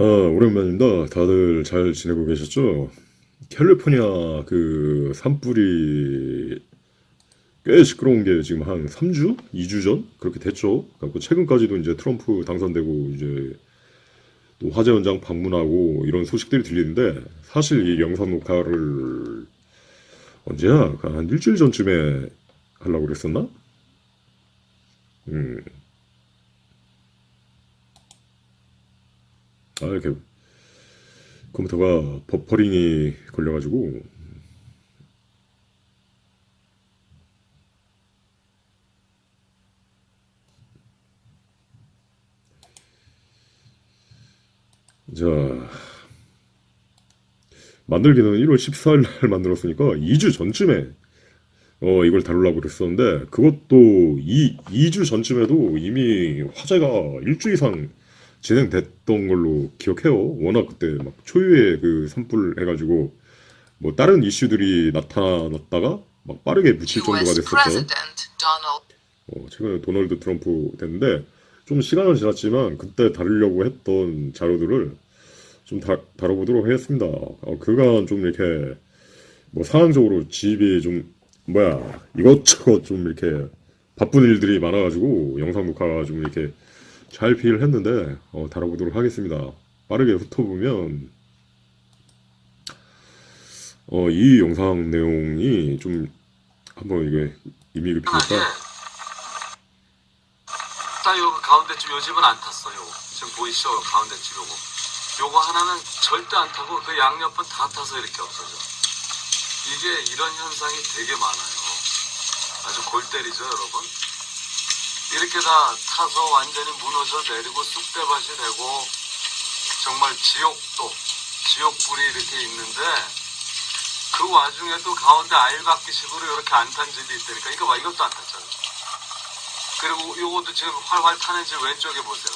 오랜만입니다. 다들 잘 지내고 계셨죠? 캘리포니아 그 산불이 꽤 시끄러운 게 지금 한 3주? 2주 전? 그렇게 됐죠. 그래갖고 최근까지도 이제 트럼프 당선되고 이제 또 화재 현장 방문하고 이런 소식들이 들리는데 사실 이 영상 녹화를 언제야? 한 일주일 전쯤에 하려고 그랬었나? 음, 이렇게 컴퓨터가 버퍼링이 걸려가지고 자, 만들기는 1월 14일 날 만들었으니까 2주 전쯤에 이걸 다루려고 그랬었는데 그것도 2주 전쯤에도 이미 화제가 일주 이상 진행됐던 걸로 기억해요. 워낙 그때 막 초유의 그 산불 해가지고 뭐 다른 이슈들이 나타났다가 막 빠르게 묻힐 정도가 US 됐었죠. President Donald 최근에 도널드 트럼프 됐는데 좀 시간은 지났지만 그때 다루려고 했던 자료들을 좀 다뤄보도록 하겠습니다. 그간 좀 이렇게 뭐 상황적으로 집이 좀 뭐야 이것저것 좀 이렇게 바쁜 일들이 많아가지고 영상 녹화가 좀 이렇게 잘 피를 했는데 다뤄보도록 하겠습니다. 빠르게 훑어보면 이 영상 내용이 좀 한번 이게 의미 이게 깊으니까 딱 요 가운데쯤 요 집은 안 탔어요. 지금 보이시죠? 가운데쯤 요거 하나는 절대 안 타고 그 양옆은 다 타서 이렇게 없어져. 이게 이런 현상이 되게 많아요. 아주 골 때리죠, 여러분. 이렇게 다 타서 완전히 무너져 내리고 쑥대밭이 되고 정말 지옥불이 이렇게 있는데 그 와중에 또 가운데 알박기식으로 이렇게 안 탄 집이 있다니까. 이거 봐, 이것도 안 탔잖아. 그리고 요것도 지금 활활 타는 집 왼쪽에 보세요.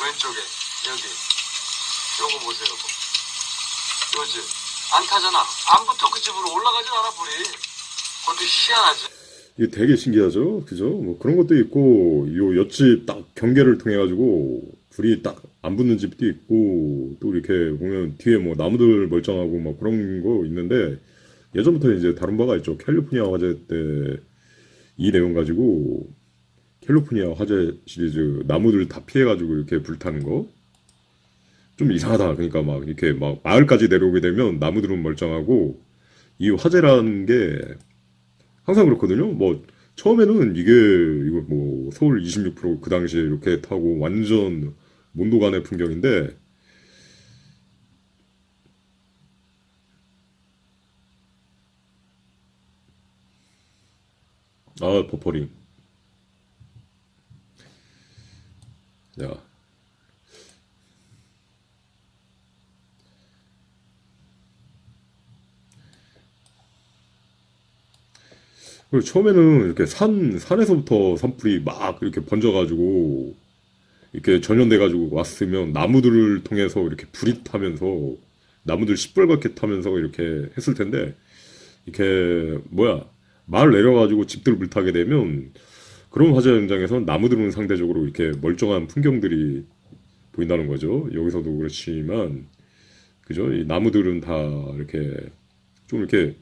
왼쪽에 여기 요거 보세요. 요 집 안 타잖아. 안 붙어 그 집으로 올라가질 않아 불이. 그것도 희한하지. 이게 되게 신기하죠, 그죠? 뭐 그런 것도 있고 요 옆집 딱 경계를 통해 가지고 불이 딱 안 붙는 집도 있고 또 이렇게 보면 뒤에 뭐 나무들 멀쩡하고 막 그런 거 있는데 예전부터 이제 다룬 바가 있죠. 캘리포니아 화재 때 이 내용 가지고 캘리포니아 화재 시리즈 나무들 다 피해가지고 이렇게 불타는 거 좀 이상하다. 그러니까 막 이렇게 막 마을까지 내려오게 되면 나무들은 멀쩡하고 이 화재라는 게 항상 그렇거든요. 뭐 처음에는 이게 이거 뭐 서울 26%그 당시에 이렇게 타고 완전 몬도간의 풍경인데 버퍼링. 야, 그리고 처음에는 이렇게 산에서부터 산불이 막 이렇게 번져가지고 이렇게 전염돼가지고 왔으면 나무들을 통해서 이렇게 불이 타면서 나무들 시뻘겋게 타면서 이렇게 했을 텐데 이렇게 뭐야 마을 내려가지고 집들 불타게 되면 그런 화재 현장에서 나무들은 상대적으로 이렇게 멀쩡한 풍경들이 보인다는 거죠. 여기서도 그렇지만 그죠? 이 나무들은 다 이렇게 좀 이렇게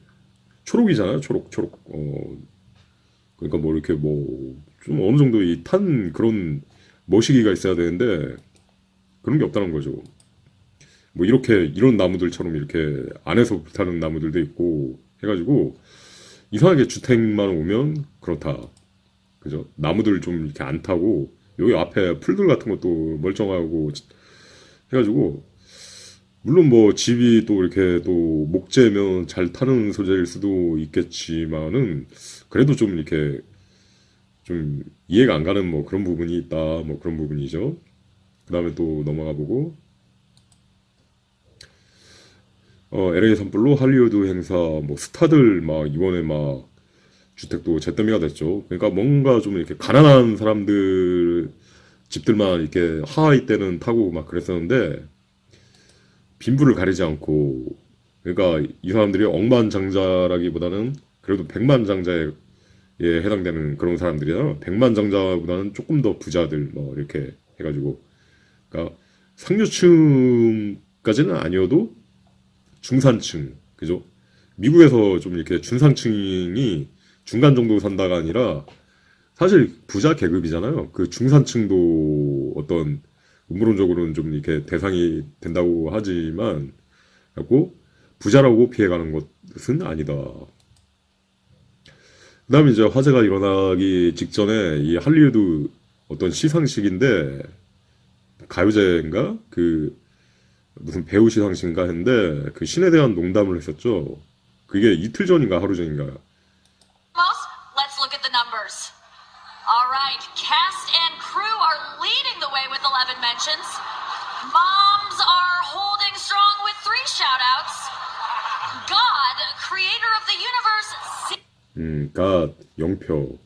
초록이잖아요. 초록. 그러니까 뭐 이렇게 뭐 좀 어느 정도 이 탄 그런 머시기가 있어야 되는데 그런 게 없다는 거죠. 뭐 이렇게 이런 나무들처럼 이렇게 안에서 불타는 나무들도 있고 해가지고 이상하게 주택만 오면 그렇다. 그죠? 나무들 좀 이렇게 안 타고 여기 앞에 풀들 같은 것도 멀쩡하고 해가지고 물론 뭐 집이 또 이렇게 또 목재면 잘 타는 소재일 수도 있겠지만은 그래도 좀 이렇게 좀 이해가 안 가는 뭐 그런 부분이 있다. 뭐 그런 부분이죠. 그 다음에 또 넘어가 보고 LA 산불로 할리우드 행사 뭐 스타들 막 이번에 막 주택도 잿더미가 됐죠. 그러니까 뭔가 좀 이렇게 가난한 사람들 집들만 이렇게 하와이 때는 타고 막 그랬었는데 빈부를 가리지 않고 그러니까 이 사람들이 억만장자라기보다는 그래도 백만장자에 해당되는 그런 사람들이잖아. 백만장자보다는 조금 더 부자들 뭐 이렇게 해가지고 그러니까 상류층까지는 아니어도 중산층, 그죠? 미국에서 좀 이렇게 중산층이 중간 정도 산다가 아니라 사실 부자 계급이잖아요. 그 중산층도 어떤 음모론적으로는 좀 이렇게 대상이 된다고 하지만, 갖고 부자라고 피해가는 것은 아니다. 그 다음에 이제 화재가 일어나기 직전에 이 할리우드 어떤 시상식인데, 가요제인가? 그, 무슨 배우 시상식인가 했는데, 그 신에 대한 농담을 했었죠. 그게 이틀 전인가 하루 전인가. Most, let's look at the numbers. All right, cast and crew are leading the way with 11 mentions. Moms are holding strong with 3 shout-outs. God, creator of the universe, 그니까, 영표,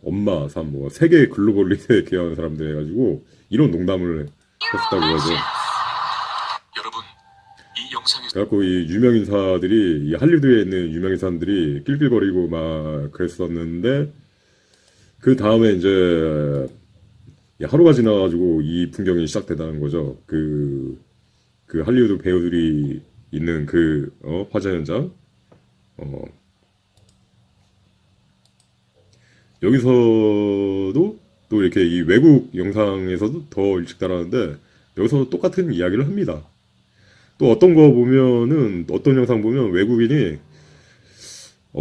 엄마, 삼, 뭐, 세계 글로벌 리더에 기여하는 사람들 해가지고, 이런 농담을 zero 했었다고 하죠. mentions. 여러분, 이 영상에서 그래갖고 이 유명인사들이, 이 할리우드에 있는 유명인사들이 낄낄거리고 막 그랬었는데, 그 다음에 이제, 하루가 지나가지고 이 풍경이 시작되다는 거죠. 그 할리우드 배우들이 있는 그, 화재 현장. 여기서도 또 이렇게 이 외국 영상에서도 더 일찍 달하는데, 여기서 똑같은 이야기를 합니다. 또 어떤 거 보면은, 어떤 영상 보면 외국인이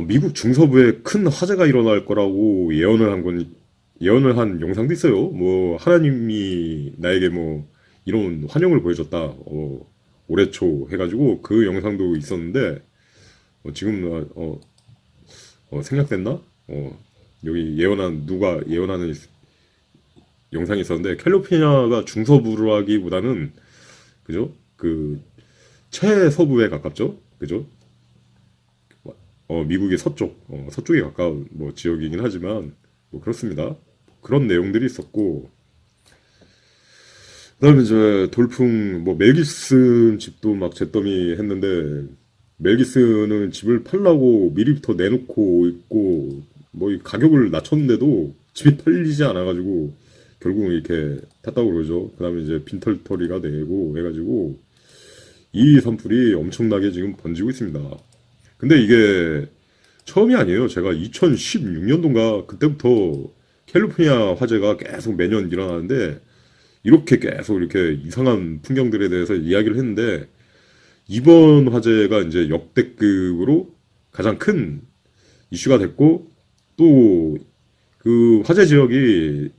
미국 중서부에 큰 화재가 일어날 거라고 예언을 한 영상도 있어요. 뭐, 하나님이 나에게 뭐, 이런 환영을 보여줬다. 올해 초 해가지고 그 영상도 있었는데, 지금, 생략됐나? 여기 누가 예언하는 영상이 있었는데, 캘리포니아가 중서부로 하기보다는, 그죠? 그, 최서부에 가깝죠? 그죠? 미국의 서쪽에 가까운 뭐 지역이긴 하지만, 뭐 그렇습니다. 그런 내용들이 있었고, 그 다음에 이제 돌풍, 뭐 멜 깁슨 집도 막 잿더미 했는데, 멜 깁슨은 집을 팔라고 미리부터 내놓고 있고, 뭐 이 가격을 낮췄는데도 집이 팔리지 않아가지고, 결국은 이렇게 탔다고 그러죠. 그 다음에 이제 빈털터리가 되고 해가지고, 이 산불이 엄청나게 지금 번지고 있습니다. 근데 이게 처음이 아니에요. 제가 2016년도인가 그때부터 캘리포니아 화재가 계속 매년 일어나는데, 이렇게 계속 이렇게 이상한 풍경들에 대해서 이야기를 했는데, 이번 화재가 이제 역대급으로 가장 큰 이슈가 됐고, 또 그 화재 지역이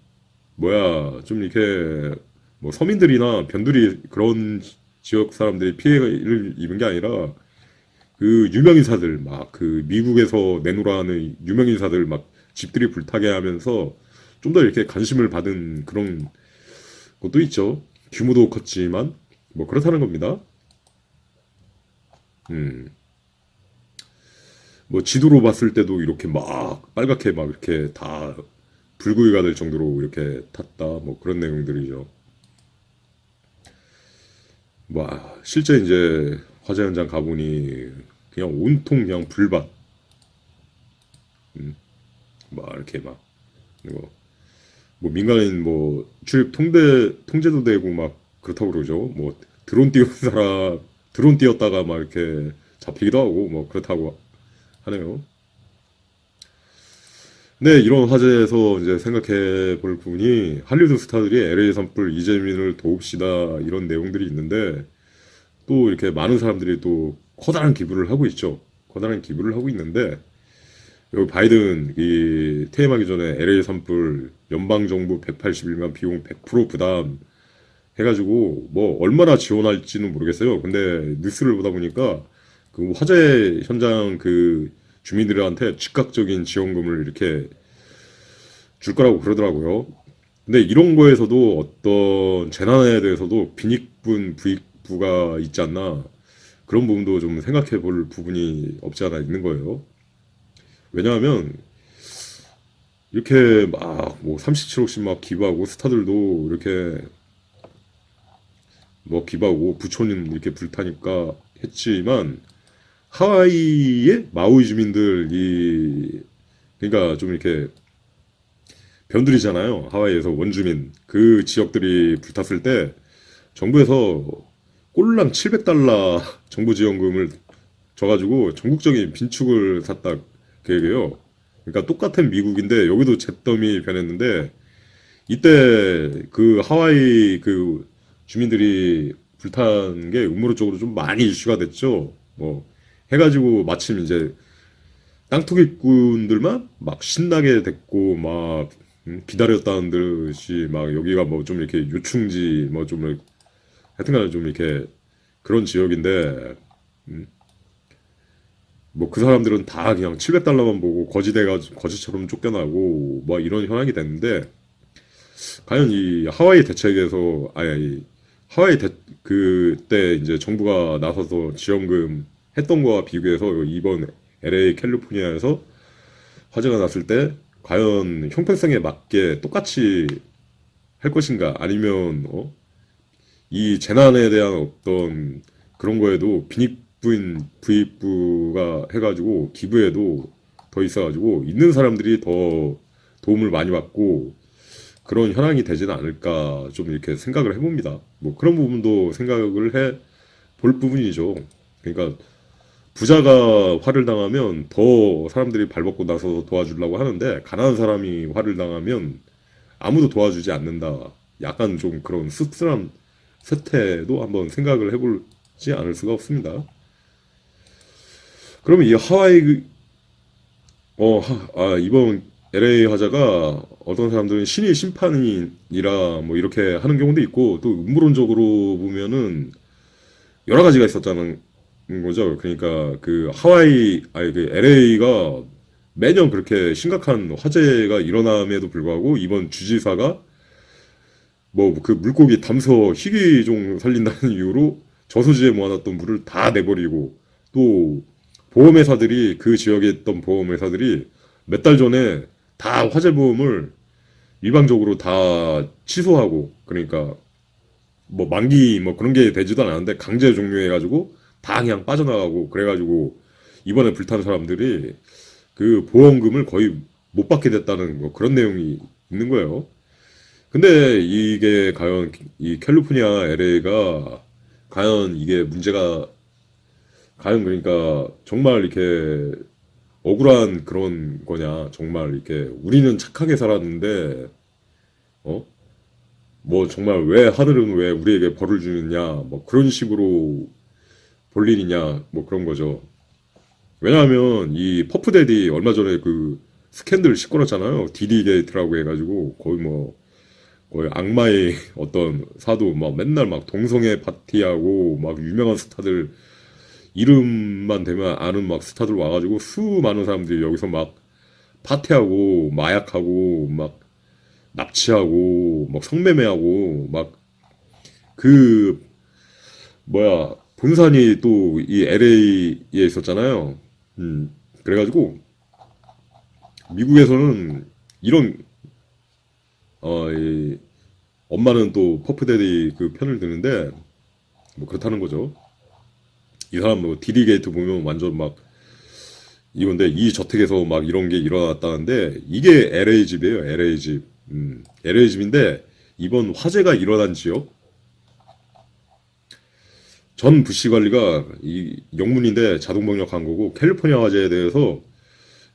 좀 이렇게 뭐 서민들이나 변두리 그런 지역 사람들이 피해를 입은 게 아니라, 그 유명인사들 막 그 미국에서 내놓으라는 유명인사들 막 집들이 불타게 하면서 좀 더 이렇게 관심을 받은 그런 것도 있죠. 규모도 컸지만 뭐 그렇다는 겁니다. 뭐 지도로 봤을 때도 이렇게 막 빨갛게 막 이렇게 다 불구이가 될 정도로 이렇게 탔다, 뭐 그런 내용들이죠. 와, 실제 이제 화재 현장 가보니 그냥 온통 그냥 불밭. 막 이렇게 막 이거 뭐 민간인 뭐 출입 통제도 되고 막 그렇다고 그러죠. 뭐 드론 띄웠다가 막 이렇게 잡히기도 하고 뭐 그렇다고 하네요. 네, 이런 화제에서 이제 생각해 볼 부분이, 할리우드 스타들이 LA 산불 이재민을 도웁시다 이런 내용들이 있는데, 또 이렇게 많은 사람들이 또 커다란 기부를 하고 있죠. 커다란 기부를 하고 있는데, 여기 바이든 이 퇴임하기 전에 LA 산불 연방정부 181만 비용 100% 부담 해가지고 뭐 얼마나 지원할지는 모르겠어요. 근데 뉴스를 보다 보니까 그 화재 현장 그 주민들한테 즉각적인 지원금을 이렇게 줄 거라고 그러더라고요. 근데 이런 거에서도 어떤 재난에 대해서도 빈익분, 부익부가 있지 않나, 그런 부분도 좀 생각해 볼 부분이 없지 않아 있는 거예요. 왜냐하면 이렇게 막 뭐 37억씩 막 기부하고, 스타들도 이렇게 뭐 기부하고 부촌은 이렇게 불타니까 했지만, 하와이의 마우이 주민들이, 그러니까 좀 이렇게 변두리잖아요. 하와이에서 원주민 그 지역들이 불탔을 때 정부에서 꼴랑 700달러 정부 지원금을 줘가지고 전국적인 빈축을 샀다 계획이에요. 그러니까 똑같은 미국인데 여기도 잿더미 변했는데 이때 그 하와이 그 주민들이 불탄 게 음모론 쪽으로 좀 많이 이슈가 됐죠. 뭐 해가지고 마침 이제 땅투기꾼들만 막 신나게 됐고 막 기다렸다는 듯이 막 여기가 뭐 좀 이렇게 요충지 뭐 좀 하여튼간에 좀 이렇게 그런 지역인데 뭐 그 사람들은 다 그냥 700달러만 보고 거지대가 거지처럼 쫓겨나고 뭐 이런 현황이 됐는데 과연 이 하와이 대책에서 아니 하와이 그때 이제 정부가 나서서 지원금 했던 거와 비교해서 이번 LA 캘리포니아에서 화재가 났을 때 과연 형평성에 맞게 똑같이 할 것인가 아니면 이 재난에 대한 어떤 그런 거에도 빈익부인 부익부가 해가지고 기부에도 더 있어가지고 있는 사람들이 더 도움을 많이 받고 그런 현황이 되지는 않을까 좀 이렇게 생각을 해봅니다. 뭐 그런 부분도 생각을 해 볼 부분이죠. 그러니까 부자가 화를 당하면 더 사람들이 발벗고 나서 도와주려고 하는데 가난한 사람이 화를 당하면 아무도 도와주지 않는다. 약간 좀 그런 씁쓸한 세태도 한번 생각을 해보지 않을 수가 없습니다. 그러면 이 하와이 이번 LA 화재가 어떤 사람들은 신의 심판이라 뭐 이렇게 하는 경우도 있고 또 음모론적으로 보면은 여러 가지가 있었다는 거죠. 그러니까 그 그 LA가 매년 그렇게 심각한 화재가 일어남에도 불구하고 이번 주지사가 뭐 그 물고기 담서 희귀종 살린다는 이유로 저수지에 모아놨던 물을 다 내버리고 또 보험회사들이 그 지역에 있던 보험회사들이 몇 달 전에 다 화재 보험을 일방적으로 다 취소하고 그러니까 뭐 만기 뭐 그런 게 되지도 않았는데 강제 종료해가지고 다 그냥 빠져나가고 그래가지고 이번에 불탄 사람들이 그 보험금을 거의 못 받게 됐다는 뭐 그런 내용이 있는 거예요. 근데 이게 과연 이 캘리포니아 LA가 과연 이게 문제가 과연 그러니까 정말 이렇게 억울한 그런 거냐 정말 이렇게 우리는 착하게 살았는데 뭐 정말 왜 하늘은 왜 우리에게 벌을 주느냐 뭐 그런 식으로 볼 일이냐 뭐 그런 거죠. 왜냐하면 이 퍼프데디 얼마 전에 그 스캔들 씻고났잖아요. 디디 게이트라고 해가지고 거의 악마의 어떤 사도 막 맨날 막 동성애 파티하고 막 유명한 스타들 이름만 되면 아는 막 스타들 와가지고 수많은 사람들이 여기서 막 파티하고 마약하고 막 납치하고 막 성매매하고 막 그 본산이 또 이 LA에 있었잖아요. 그래가지고 미국에서는 이런 이 엄마는 또 퍼프데디 그 편을 드는데 뭐 그렇다는 거죠. 이 사람 뭐 디디 게이트 보면 완전 막 이건데 이 저택에서 막 이런 게 일어났다는데 이게 LA 집이에요. LA 집. LA 집인데 이번 화재가 일어난 지역 전 부시 관리가 이 영문인데 자동번역 한 거고 캘리포니아 화재에 대해서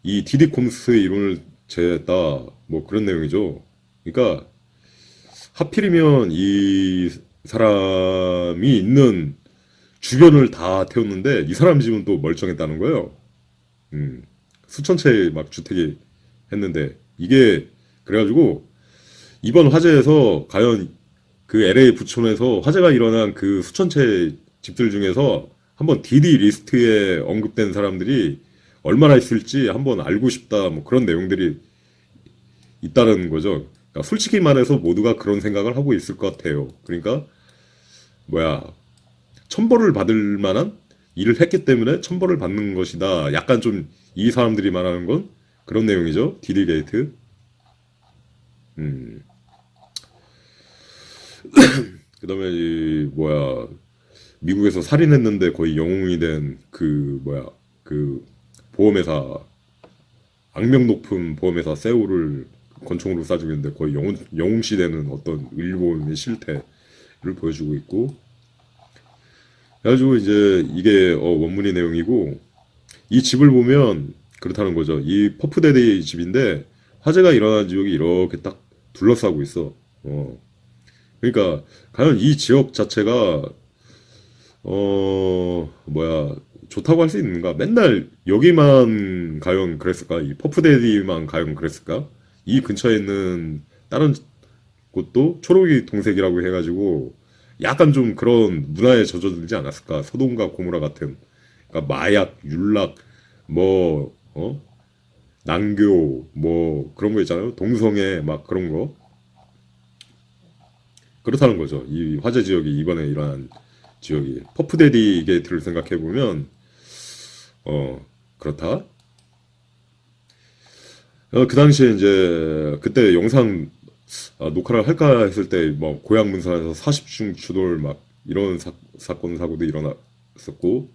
이 디디 콤스의 이론을 제했다 뭐 그런 내용이죠. 그러니까 하필이면 이 사람이 있는 주변을 다 태웠는데 이 사람 집은 또 멀쩡했다는 거예요. 수천 채의 막 주택이 했는데 이게 그래가지고 이번 화재에서 과연 그 LA 부촌에서 화재가 일어난 그 수천 채의 집들 중에서 한번 DD 리스트에 언급된 사람들이 얼마나 있을지 한번 알고 싶다 뭐 그런 내용들이 있다는 거죠. 그러니까 솔직히 말해서 모두가 그런 생각을 하고 있을 것 같아요. 그러니까 천벌을 받을 만한 일을 했기 때문에 천벌을 받는 것이다. 약간 좀 이 사람들이 말하는 건 그런 내용이죠. 디디 게이트. 그다음에 미국에서 살인했는데 거의 영웅이 된 그 보험회사 악명 높은 보험회사 세우를 권총으로 쏴 죽였는데 거의 영웅시 되는 어떤 의료보험의 실태 보여주고 있고. 그래가지고 이제 이게 원문의 내용이고, 이 집을 보면 그렇다는 거죠. 이 퍼프데디 집인데 화재가 일어난 지역이 이렇게 딱 둘러싸고 있어. 그러니까 과연 이 지역 자체가 뭐야, 좋다고 할 수 있는가? 맨날 여기만 과연 그랬을까? 이 퍼프데디만 과연 그랬을까? 이 근처에 있는 다른 곳도 초록이 동색이라고 해가지고 약간 좀 그런 문화에 젖어들지 않았을까? 소돔과 고모라 같은, 그러니까 마약, 율락, 뭐 난교, 뭐 그런 거 있잖아요. 동성애 막 그런 거. 그렇다는 거죠. 이 화재 지역이 이번에 일어난 지역이 퍼프데디 게이트를 생각해 보면 그렇다. 그 당시에 이제 그때 영상 녹화를 할까 했을 때 뭐 고향 문산에서 40중 추돌 막 이런 사건 사고도 일어났었고,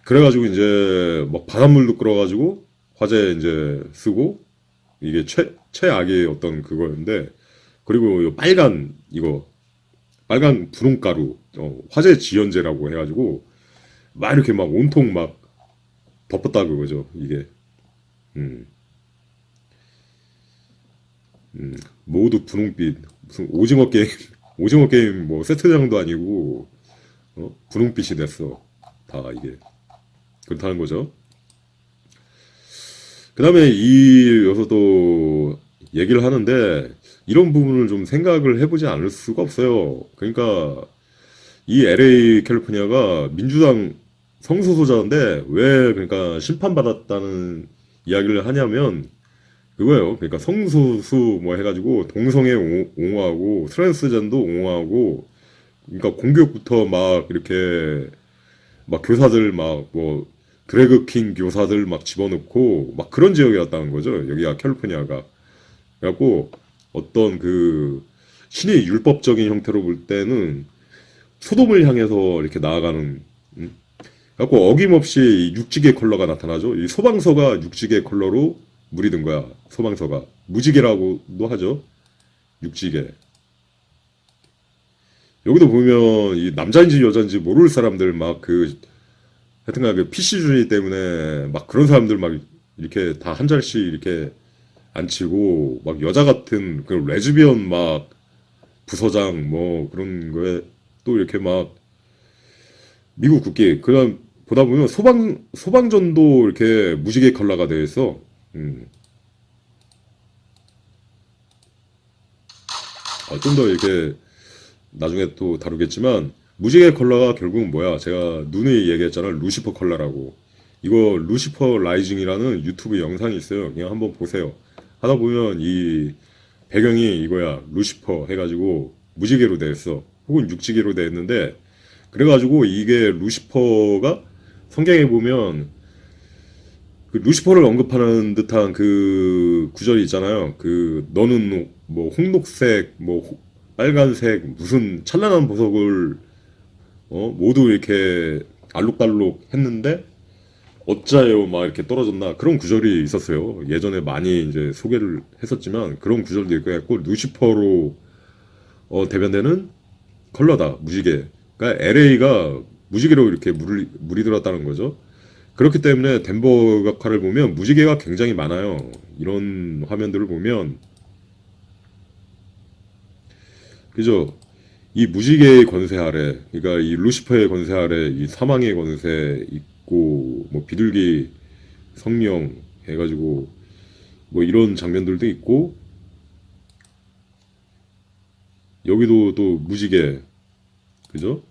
그래가지고 이제 막 바닷물도 끌어가지고 화재 이제 쓰고, 이게 최악의 어떤 그거였는데, 그리고 요 빨간 분홍가루, 화재 지연제라고 해가지고 막 이렇게 막 온통 막 덮었다 그거죠. 이게 모두 분홍빛, 무슨 오징어 게임 오징어 게임 뭐 세트장도 아니고 분홍빛이 됐어. 다 이게 그렇다는 거죠. 그 다음에 이어서도 얘기를 하는데, 이런 부분을 좀 생각을 해보지 않을 수가 없어요. 그러니까 이 LA 캘리포니아가 민주당 성소수자인데 왜 그러니까 심판받았다는 이야기를 하냐면 그거예요. 그러니까 성소수 뭐 해가지고 동성애 옹호하고 트랜스젠더 옹호하고, 그러니까 공교육부터 막 이렇게 막 교사들 막 뭐 드래그 킹 교사들 막 집어넣고 막 그런 지역이었다는 거죠. 여기가 캘리포니아가. 그래갖고 어떤 그 신의 율법적인 형태로 볼 때는 소돔을 향해서 이렇게 나아가는, 그래갖고 어김없이 육지계 컬러가 나타나죠. 이 소방서가 육지계 컬러로 물이 든 거야. 소방서가 무지개라고도 하죠. 육지계. 여기도 보면 이 남자인지 여자인지 모를 사람들 막 하여튼간 그 PC주의 때문에 막 그런 사람들 막 이렇게 다 한 자리씩 이렇게 앉히고, 막 여자 같은 그 레즈비언 막 부서장 뭐 그런 거에 또 이렇게 막 미국 국기, 그다음 보다 보면 소방전도 이렇게 무지개 컬러가 되어 있어. 좀 더 이렇게 나중에 또 다루겠지만, 무지개 컬러가 결국은 뭐야? 제가 누누이 얘기했잖아. 루시퍼 컬러라고. 이거 루시퍼 라이징이라는 유튜브 영상이 있어요. 그냥 한번 보세요. 하다 보면 이 배경이 이거야. 루시퍼 해가지고 무지개로 돼 있어. 혹은 육지개로 돼 있는데, 그래가지고 이게 루시퍼가 성경에 보면 그 루시퍼를 언급하는 듯한 그 구절이 있잖아요. 그 너는 뭐 홍록색, 뭐 빨간색, 무슨 찬란한 보석을 모두 이렇게 알록달록 했는데 어짜요 막 이렇게 떨어졌나, 그런 구절이 있었어요. 예전에 많이 이제 소개를 했었지만 그런 구절도 있고 해갖고 루시퍼로 대변되는 컬러다, 무지개. 그러니까 LA가 무지개로 이렇게 물이 들었다는 거죠. 그렇기 때문에 덴버 각화를 보면 무지개가 굉장히 많아요. 이런 화면들을 보면, 그죠? 이 무지개의 권세 아래, 그러니까 이 루시퍼의 권세 아래 이 사망의 권세 있고, 뭐 비둘기 성령 해가지고 뭐 이런 장면들도 있고, 여기도 또 무지개, 그죠?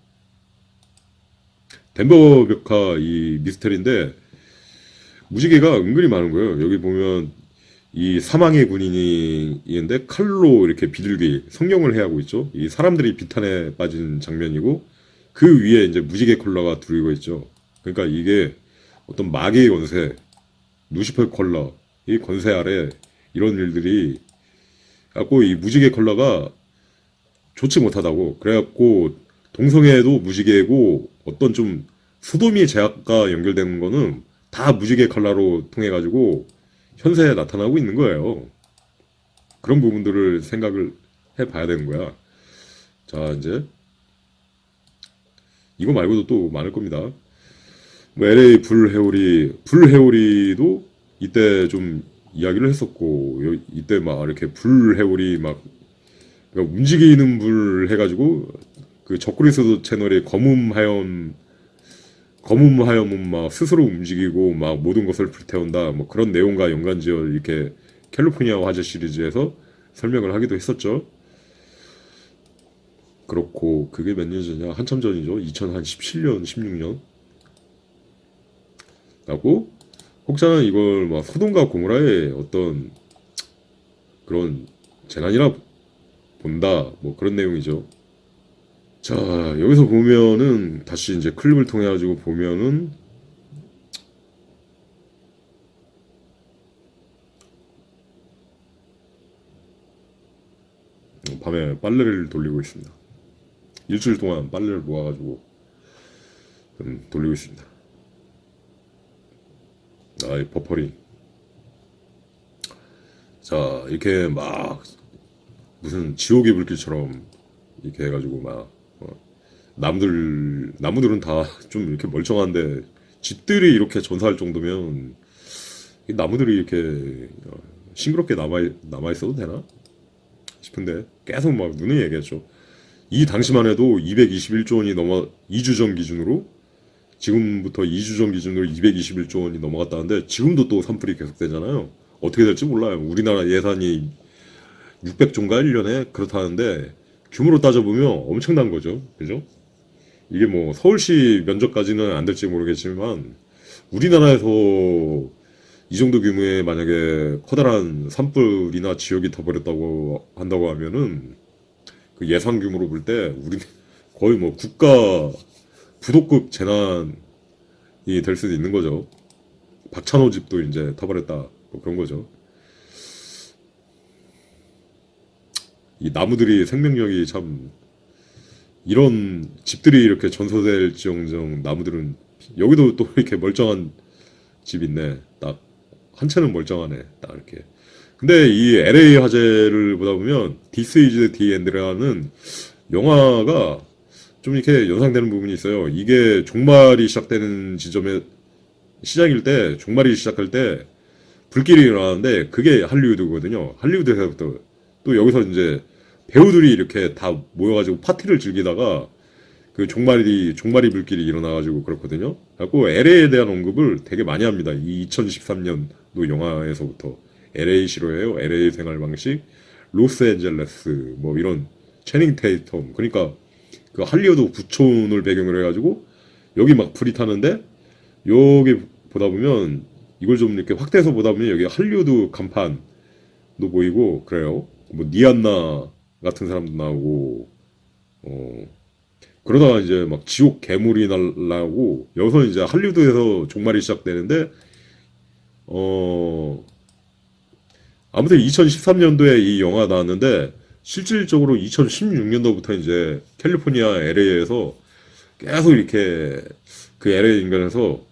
덴버 벽화 이 미스터리인데 무지개가 은근히 많은 거예요. 여기 보면 이 사망의 군인인데 칼로 이렇게 비둘기 성령을 해하고 있죠. 이 사람들이 비탄에 빠진 장면이고, 그 위에 이제 무지개 컬러가 두르고 있죠. 그러니까 이게 어떤 마귀의 권세, 루시퍼 컬러, 이 권세 아래 이런 일들이 갖고, 이 무지개 컬러가 좋지 못하다고. 그래갖고 동성애도 무지개고, 어떤 좀 소돔이 제약과 연결되는 거는 다 무지개 컬러로 통해 가지고 현세에 나타나고 있는 거예요. 그런 부분들을 생각을 해봐야 되는 거야. 자, 이제 이거 말고도 또 많을 겁니다. 뭐 LA 불해오리도 이때 좀 이야기를 했었고, 이때 막 이렇게 불해오리 막 그러니까 움직이는 불 해가지고 그 적그리스도 채널의 검음하염은 막 스스로 움직이고 막 모든 것을 불태운다 뭐 그런 내용과 연관지어 이렇게 캘리포니아 화재 시리즈에서 설명을 하기도 했었죠. 그렇고 그게 몇 년 전이냐 한참 전이죠. 2017년 16년 라고 혹자는 이걸 막 소돔과 고모라의 어떤 그런 재난이라 본다 뭐 그런 내용이죠. 자, 여기서 보면은 다시 이제 클립을 통해 가지고 보면은 밤에 빨래를 돌리고 있습니다. 일주일 동안 빨래를 모아가지고 돌리고 있습니다. 아이 버퍼링. 자, 이렇게 막 무슨 지옥의 불길처럼 이렇게 해가지고 막 나무들은 다 좀 이렇게 멀쩡한데 집들이 이렇게 전사할 정도면 이 나무들이 이렇게 싱그럽게 남아 있어도 되나 싶은데 계속 막 눈에 얘기했죠. 이 당시만 해도 221조 원이 넘어 2주 전 기준으로 지금부터 2주 전 기준으로 221조 원이 넘어갔다는데 지금도 또 산불이 계속되잖아요. 어떻게 될지 몰라요. 우리나라 예산이 600조인가 1년에 그렇다는데 규모로 따져보면 엄청난 거죠. 그죠? 이게 뭐 서울시 면적까지는 안 될지 모르겠지만 우리나라에서 이 정도 규모의 만약에 커다란 산불이나 지역이 터버렸다고 한다고 하면은 그 예산 규모로 볼 때 우리 거의 뭐 국가 부도급 재난이 될 수도 있는 거죠. 박찬호 집도 이제 터버렸다 뭐 그런 거죠. 이 나무들이 생명력이 참 이런 집들이 이렇게 전소될지언정 나무들은 여기도 또 이렇게 멀쩡한 집 있네. 딱 한 채는 멀쩡하네. 딱 이렇게. 근데 이 LA 화재를 보다 보면 This is the End라는 영화가 좀 이렇게 연상되는 부분이 있어요. 이게 종말이 시작되는 지점에 시작일 때 종말이 시작할 때 불길이 일어나는데 그게 할리우드거든요. 할리우드에서부터 또 여기서 이제 배우들이 이렇게 다 모여가지고 파티를 즐기다가 그 종말이 불길이 일어나가지고 그렇거든요. 그래갖고 LA에 대한 언급을 되게 많이 합니다. 이 2013년도 영화에서부터 LA 싫어해요. LA 생활 방식, 로스앤젤레스 뭐 이런 채닝 테이텀. 그러니까 그 할리우드 구촌을 배경으로 해가지고 여기 막 불이 타는데 여기 보다 보면 이걸 좀 이렇게 확대해서 보다 보면 여기 할리우드 간판도 보이고 그래요. 뭐 니안나 같은 사람도 나오고 그러다가 이제 막 지옥 괴물이 날라오고 여기서 이제 할리우드에서 종말이 시작되는데 아무튼 2013년도에 이 영화 나왔는데 실질적으로 2016년도부터 이제 캘리포니아 LA에서 계속 이렇게 그 LA 인근에서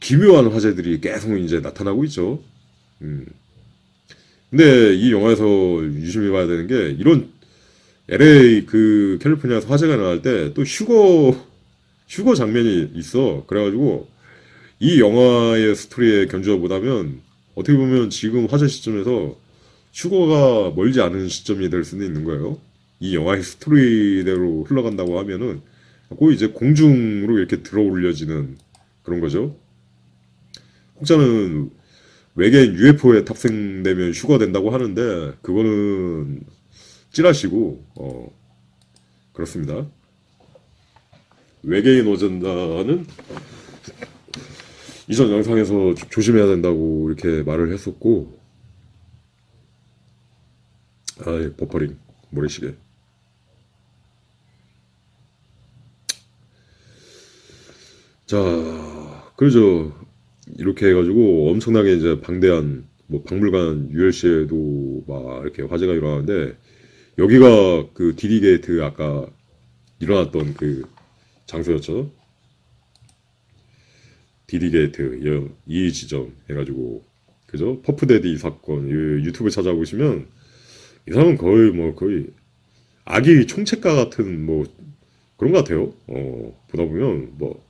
기묘한 화재들이 계속 이제 나타나고 있죠. 근데 이 영화에서 유심히 봐야 되는 게 이런 LA 그 캘리포니아에서 화재가 나갈 때 또 휴거 장면이 있어. 그래가지고 이 영화의 스토리에 견주어 보다면 어떻게 보면 지금 화재 시점에서 휴거가 멀지 않은 시점이 될 수는 있는 거예요. 이 영화의 스토리대로 흘러간다고 하면은 꼭 이제 공중으로 이렇게 들어 올려지는 그런 거죠. 혹자는 외계인 UFO에 탑승되면 휴거된다고 하는데 그거는 찌라시고 그렇습니다. 외계인 오전다는 이전 영상에서 조심해야 된다고 이렇게 말을 했었고 버퍼링 모래시계. 자, 그러죠. 이렇게 해가지고 엄청나게 이제 방대한 뭐 박물관 ULC에도 막 이렇게 화재가 일어나는데 여기가 그 디디 게이트 아까 일어났던 그 장소였죠. 디디 게이트 이 지점 해가지고 그죠? 퍼프데디 사건 유튜브 찾아보시면 이 사람은 거의 아기 총책가 같은 뭐 그런 것 같아요. 보다 보면 뭐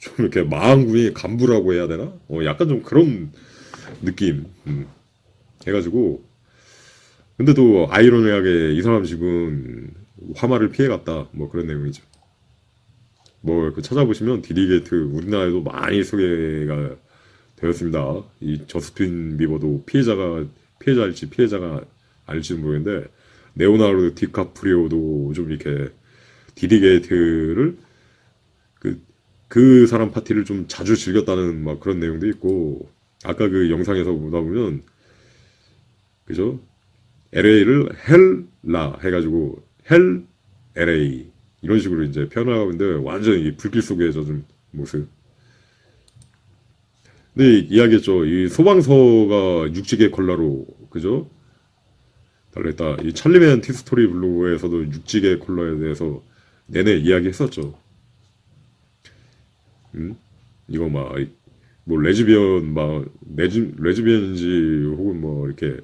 좀 이렇게 마왕군이 간부라고 해야 되나? 약간 좀 그런 느낌 해가지고 근데도 아이러니하게 이 사람 지금 화마를 피해갔다 뭐 그런 내용이죠. 뭐 그 찾아보시면 디디게이트 우리나라에도 많이 소개가 되었습니다. 이 저스틴 비버도 피해자가 아닐지는 모르겠는데 레오나르도 디카프리오도 좀 이렇게 디디게이트를 그 사람 파티를 좀 자주 즐겼다는 막 그런 내용도 있고 아까 그 영상에서 보다 보면 그죠? LA를 헬라 해가지고 헬 LA 이런 식으로 이제 표현을 하고 있는데 완전 이 불길 속에 젖은 모습. 근데 이야기했죠. 이 소방서가 육지계 컬러로 그죠? 달려있다. 이 찰리맨 티스토리 블로그에서도 육지계 컬러에 대해서 내내 이야기했었죠. 이거 막 뭐 레즈비언 막 레즈비언인지 혹은 뭐 이렇게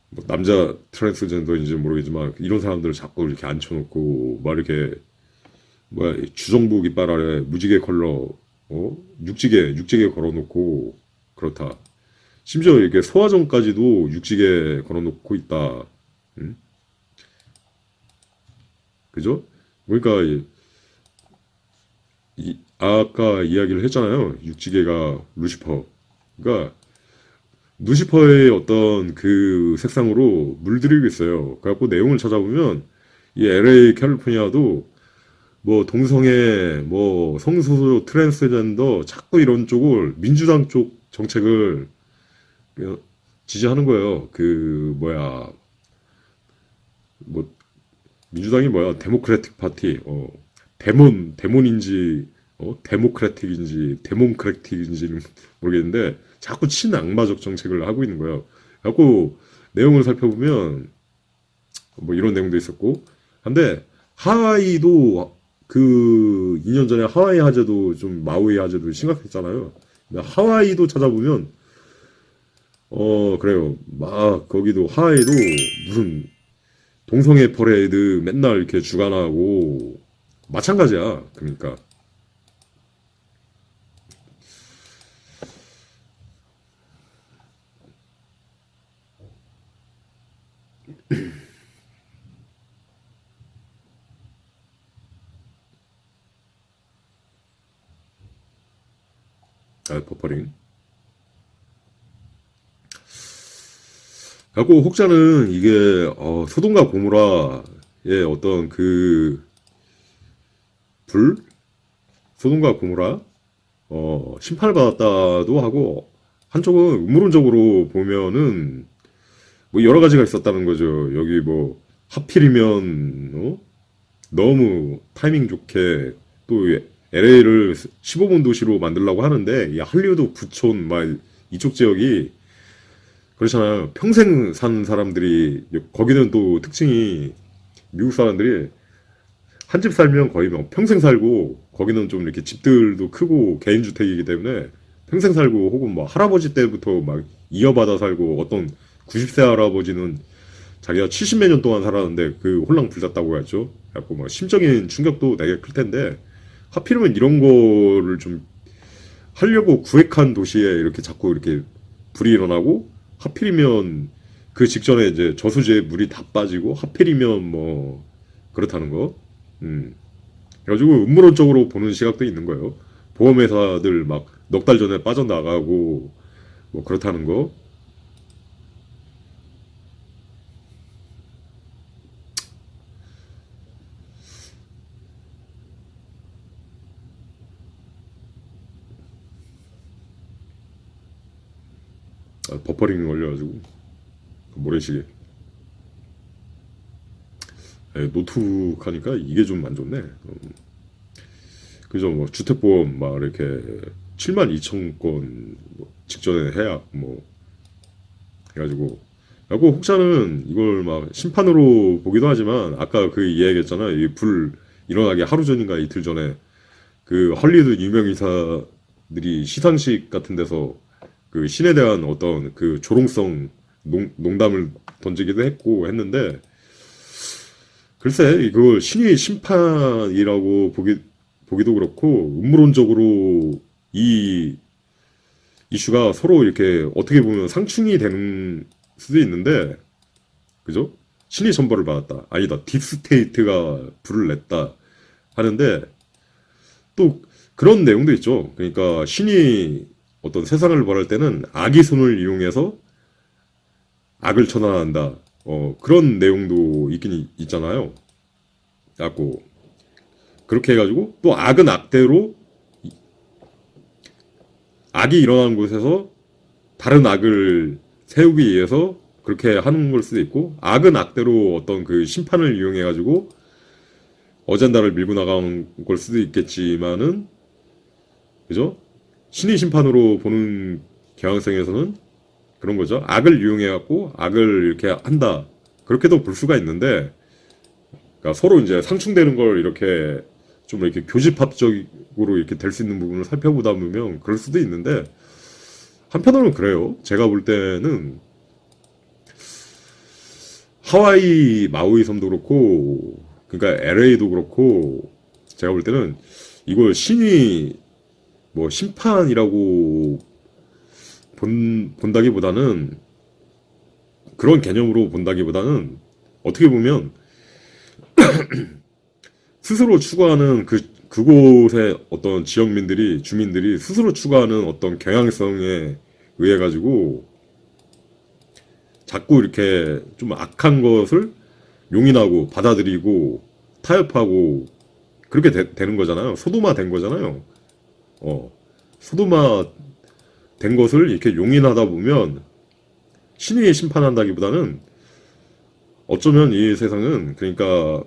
뭐 남자 트랜스젠더인지 모르겠지만 이런 사람들을 자꾸 이렇게 앉혀놓고 막 이렇게 뭐야 주정부 깃발 아래 무지개 컬러 육지개 걸어놓고 그렇다. 심지어 이렇게 소화정까지도 육지개 걸어놓고 있다. 그죠? 그러니까 아까 이야기를 했잖아요. 육지개가 루시퍼. 그러니까 루시퍼의 어떤 그 색상으로 물들이고 있어요. 그래갖고 내용을 찾아보면 이 LA 캘리포니아도 뭐 동성애, 뭐 성소수 트랜스젠더 자꾸 이런 쪽을 민주당 쪽 정책을 지지하는 거예요. 그 뭐야 뭐 민주당이 뭐야 데모크래틱 파티 데몬인지 데모크래틱인지는 모르겠는데 자꾸 친악마적 정책을 하고 있는 거예요. 그래갖고 내용을 살펴보면 뭐 이런 내용도 있었고 한데 하와이도 그 2년 전에 하와이 화재도 좀 마우이 화재도 심각했잖아요. 근데 하와이도 찾아보면 그래요. 막 거기도 하와이도 무슨 동성애 퍼레이드 맨날 이렇게 주관하고 마찬가지야. 그러니까 버퍼링. 갖고 혹자는 이게 소돔과 고모라의 어떤 그 소돔과 고모라 심판을 받았다도 하고 한쪽은 음모론적으로 보면은 뭐 여러 가지가 있었다는 거죠. 여기 뭐 하필이면 너무 타이밍 좋게 또 LA를 15번 도시로 만들려고 하는데 이 할리우드 부촌 막 이쪽 지역이 그렇잖아요. 평생 산 사람들이 거기는 또 특징이 미국 사람들이 한 집 살면 거의 뭐 평생 살고 거기는 좀 이렇게 집들도 크고 개인주택이기 때문에 평생 살고 혹은 뭐 할아버지 때부터 막 이어받아 살고 어떤 90세 할아버지는 자기가 70몇 년 동안 살았는데 그 홀랑 불탔다고 했죠. 그래갖고 막 심적인 충격도 되게 클 텐데 하필이면 이런 거를 좀 하려고 구획한 도시에 이렇게 자꾸 이렇게 불이 일어나고 하필이면 그 직전에 이제 저수지에 물이 다 빠지고 하필이면 뭐 그렇다는 거. 그래가지고 음모론적으로 보는 시각도 있는 거예요. 보험회사들 막 넉 달 전에 빠져나가고 뭐 그렇다는 거. 버퍼링 걸려가지고 모래시계 노트북 하니까 이게 좀 안 좋네. 그죠? 뭐 주택보험 막 이렇게 72,000건 뭐 직전에 해약 뭐 해가지고 그리고 혹자는 이걸 막 심판으로 보기도 하지만 아까 그 이야기했잖아. 이 불 일어나기 하루 전인가 이틀 전에 그 헐리우드 유명 인사들이 시상식 같은 데서 그 신에 대한 어떤 그 조롱성 농담을 던지기도 했고 했는데 글쎄, 이걸 신의 심판이라고 보기도 그렇고, 음모론적으로 이 이슈가 서로 이렇게 어떻게 보면 상충이 되는 수도 있는데, 그죠? 신이 전벌을 받았다. 아니다. 딥스테이트가 불을 냈다. 하는데, 또 그런 내용도 있죠. 그러니까 신이 어떤 세상을 벌할 때는 악의 손을 이용해서 악을 처단한다. 그런 내용도 있긴 있잖아요. 갖고 그렇게 해가지고 또 악은 악대로 악이 일어나는 곳에서 다른 악을 세우기 위해서 그렇게 하는 걸 수도 있고, 악은 악대로 어떤 그 심판을 이용해가지고 어젠다를 밀고 나가는 걸 수도 있겠지만은, 그죠? 신의 심판으로 보는 경향성에서는 그런 거죠. 악을 이용해갖고 악을 이렇게 한다. 그렇게도 볼 수가 있는데, 그러니까 서로 이제 상충되는 걸 이렇게 좀 이렇게 교집합적으로 이렇게 될 수 있는 부분을 살펴보다 보면 그럴 수도 있는데, 한편으로는 그래요. 제가 볼 때는 하와이 마우이 섬도 그렇고, 그러니까 LA도 그렇고, 제가 볼 때는 이걸 신이 뭐 심판이라고 본다기보다는, 그런 개념으로 본다기보다는 어떻게 보면 스스로 추구하는 그곳의 어떤 주민들이 스스로 추구하는 어떤 경향성에 의해 가지고 자꾸 이렇게 좀 악한 것을 용인하고 받아들이고 타협하고 그렇게 되는 거잖아요. 소도마 된 거잖아요. 소도마 된 것을 이렇게 용인하다 보면 신이 심판한다기보다는 어쩌면 이 세상은, 그러니까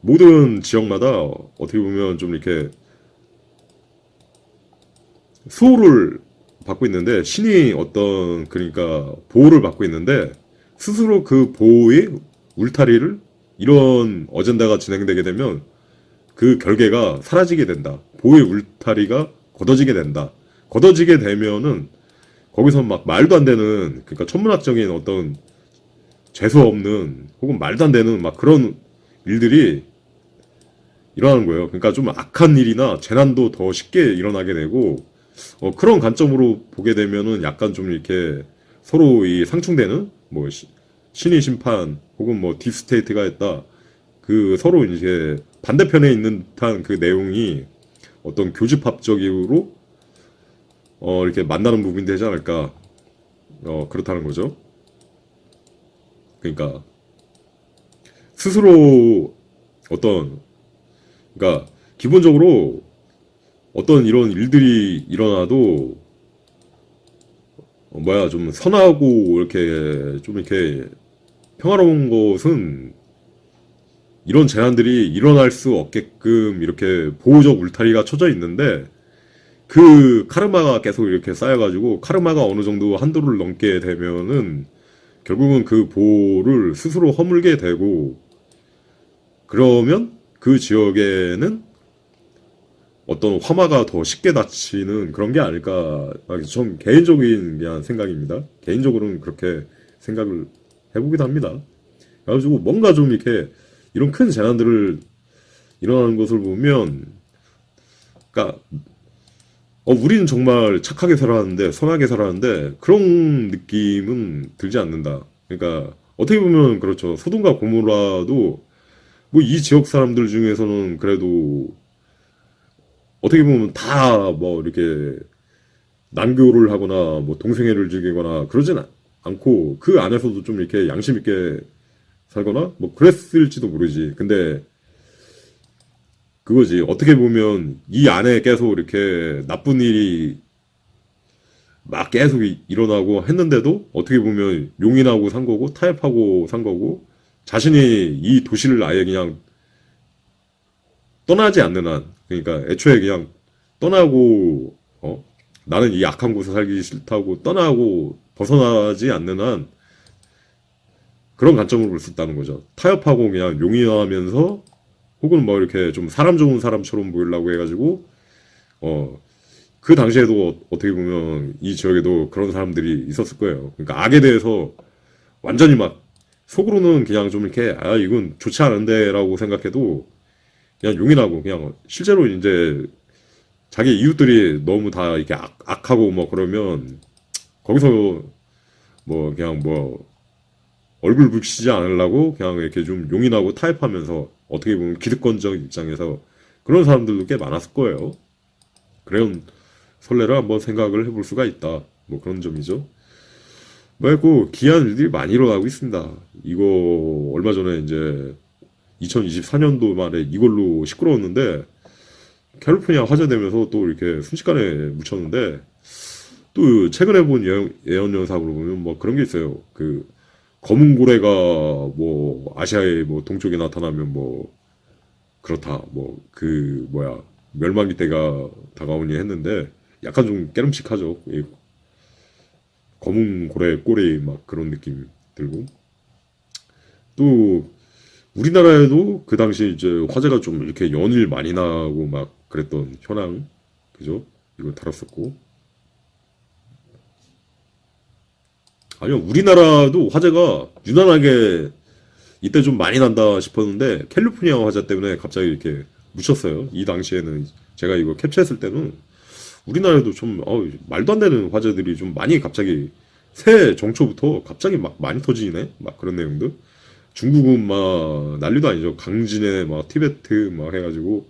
모든 지역마다 어떻게 보면 좀 이렇게 수호를 받고 있는데, 신이 어떤 그러니까 보호를 받고 있는데, 스스로 그 보호의 울타리를, 이런 어젠다가 진행되게 되면 그 결계가 사라지게 된다. 보호의 울타리가 걷어지게 된다. 걷어지게 되면은 거기서 막 말도 안 되는, 그러니까 천문학적인 어떤 재수 없는 혹은 말도 안 되는 막 그런 일들이 일어나는 거예요. 그러니까 좀 악한 일이나 재난도 더 쉽게 일어나게 되고, 그런 관점으로 보게 되면은 약간 좀 이렇게 서로 이 상충되는, 뭐 신의 심판 혹은 뭐 딥스테이트가 했다, 그 서로 이제 반대편에 있는 듯한 그 내용이 어떤 교집합적으로 이렇게 만나는 부분이 되지 않을까, 그렇다는 거죠. 그러니까 스스로 어떤, 그러니까 기본적으로 어떤 이런 일들이 일어나도 좀 선하고 이렇게 좀 이렇게 평화로운 것은 이런 재난들이 일어날 수 없게끔 이렇게 보호적 울타리가 쳐져 있는데, 그 카르마가 계속 이렇게 쌓여가지고 카르마가 어느 정도 한도를 넘게 되면은 결국은 그 보호를 스스로 허물게 되고, 그러면 그 지역에는 어떤 화마가 더 쉽게 닫히는 그런 게 아닐까. 좀 개인적인 그냥 생각입니다. 개인적으로는 그렇게 생각을 해보기도 합니다. 그래가지고 뭔가 좀 이렇게 이런 큰 재난들을 일어나는 것을 보면, 그러니까 우리는 정말 착하게 살았는데, 선하게 살았는데 그런 느낌은 들지 않는다. 그러니까 어떻게 보면 그렇죠. 소돔과 고모라도 뭐 이 지역 사람들 중에서는 그래도 어떻게 보면 다 뭐 이렇게 난교를 하거나 뭐 동생애를 즐기거나 그러진 않고, 그 안에서도 좀 이렇게 양심 있게 살거나 뭐 그랬을지도 모르지. 근데 그거지. 어떻게 보면 이 안에 계속 이렇게 나쁜 일이 막 계속 일어나고 했는데도 어떻게 보면 용인하고 산 거고 타협하고 산 거고, 자신이 이 도시를 아예 그냥 떠나지 않는 한, 그러니까 애초에 그냥 떠나고, 나는 이 악한 곳에 살기 싫다고 떠나고 벗어나지 않는 한 그런 관점으로 볼 수 있다는 거죠. 타협하고 그냥 용인하면서 혹은 뭐 이렇게 좀 사람 좋은 사람처럼 보이려고 해가지고, 그 당시에도 어떻게 보면 이 지역에도 그런 사람들이 있었을 거예요. 그러니까 악에 대해서 완전히 막 속으로는 그냥 좀 이렇게 아 이건 좋지 않은데라고 생각해도 그냥 용인하고 그냥 실제로 이제 자기 이웃들이 너무 다 이렇게 악하고 뭐 그러면 거기서 뭐 그냥 뭐 얼굴 붉히지 않으려고 그냥 이렇게 좀 용인하고 타협하면서 어떻게 보면 기득권적 입장에서 그런 사람들도 꽤 많았을 거예요. 그런 선례를 한번 생각을 해볼 수가 있다. 뭐 그런 점이죠. 말고 기이한 일들이 많이 일어나고 있습니다. 이거 얼마 전에 이제 2024년도 말에 이걸로 시끄러웠는데 캘리포니아 화재되면서 또 이렇게 순식간에 묻혔는데 또 최근에 본 예언 영상으로 보면 뭐 그런 게 있어요. 그 검은 고래가 뭐 아시아의 뭐 동쪽에 나타나면 뭐 그렇다. 뭐 그 뭐야 멸망기 때가 다가오니 했는데 약간 좀 깨름칙하죠. 이 검은 고래 꼬리 막 그런 느낌 들고 또 우리나라에도 그 당시 이제 화재가 좀 이렇게 연일 많이 나고 막 그랬던 현황 그죠? 이걸 다뤘었고 아니요 우리나라도 화재가 유난하게 이때 좀 많이 난다 싶었는데 캘리포니아 화재 때문에 갑자기 이렇게 묻혔어요. 이 당시에는 제가 이거 캡처했을 때는 우리나라에도 좀 말도 안 되는 화재들이 좀 많이 갑자기 새해 정초부터 갑자기 막 많이 터지네 막 그런 내용들. 중국은 막 난리도 아니죠. 강진에 막 티베트 막 해가지고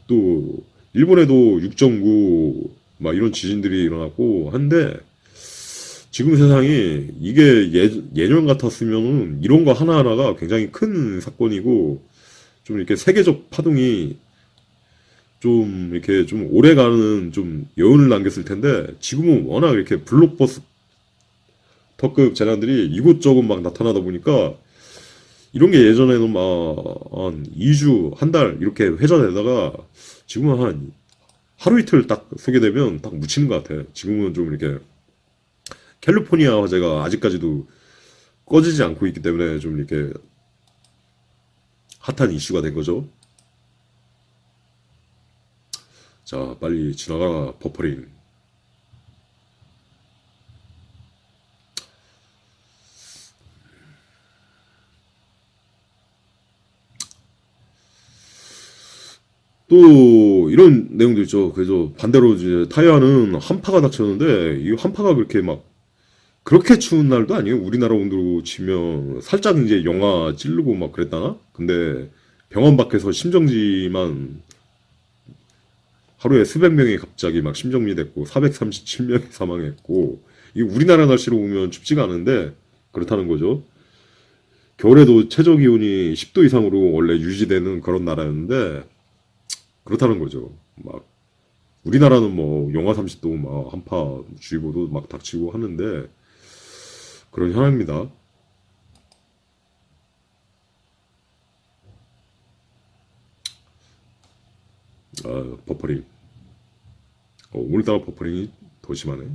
또 일본에도 6.9 막 이런 지진들이 일어났고 한데 지금 세상이 이게 예년 같았으면은 이런 거 하나하나가 굉장히 큰 사건이고 좀 이렇게 세계적 파동이 좀 이렇게 좀 오래가는 좀 여운을 남겼을 텐데 지금은 워낙 이렇게 블록버스터급 재난들이 이곳저곳 막 나타나다 보니까 이런 게 예전에는 막 한 2주, 한 달 이렇게 회자되다가 지금은 한 하루 이틀 딱 소개되면 딱 묻히는 것 같아. 지금은 좀 이렇게 캘리포니아 화재가 아직까지도 꺼지지 않고 있기 때문에 좀 이렇게 핫한 이슈가 된 거죠. 자, 빨리 지나가라, 버퍼링. 또 이런 내용도 있죠. 그래서 반대로 이제 타이완은 한파가 닥쳤는데 이 한파가 그렇게 막 그렇게 추운 날도 아니에요. 우리나라 온도로 치면 살짝 이제 영하 찌르고 막 그랬다나? 근데 병원 밖에서 심정지만 하루에 수백 명이 갑자기 막 심정지 됐고 437명이 사망했고 이게 우리나라 날씨로 보면 춥지가 않은데 그렇다는 거죠. 겨울에도 최저 기온이 10도 이상으로 원래 유지되는 그런 나라였는데 그렇다는 거죠. 막 우리나라는 뭐 영하 30도 막 한파 주의보도 막 닥치고 하는데 그런 현황입니다. 아, 버퍼링. 오늘따라 버퍼링이 더 심하네.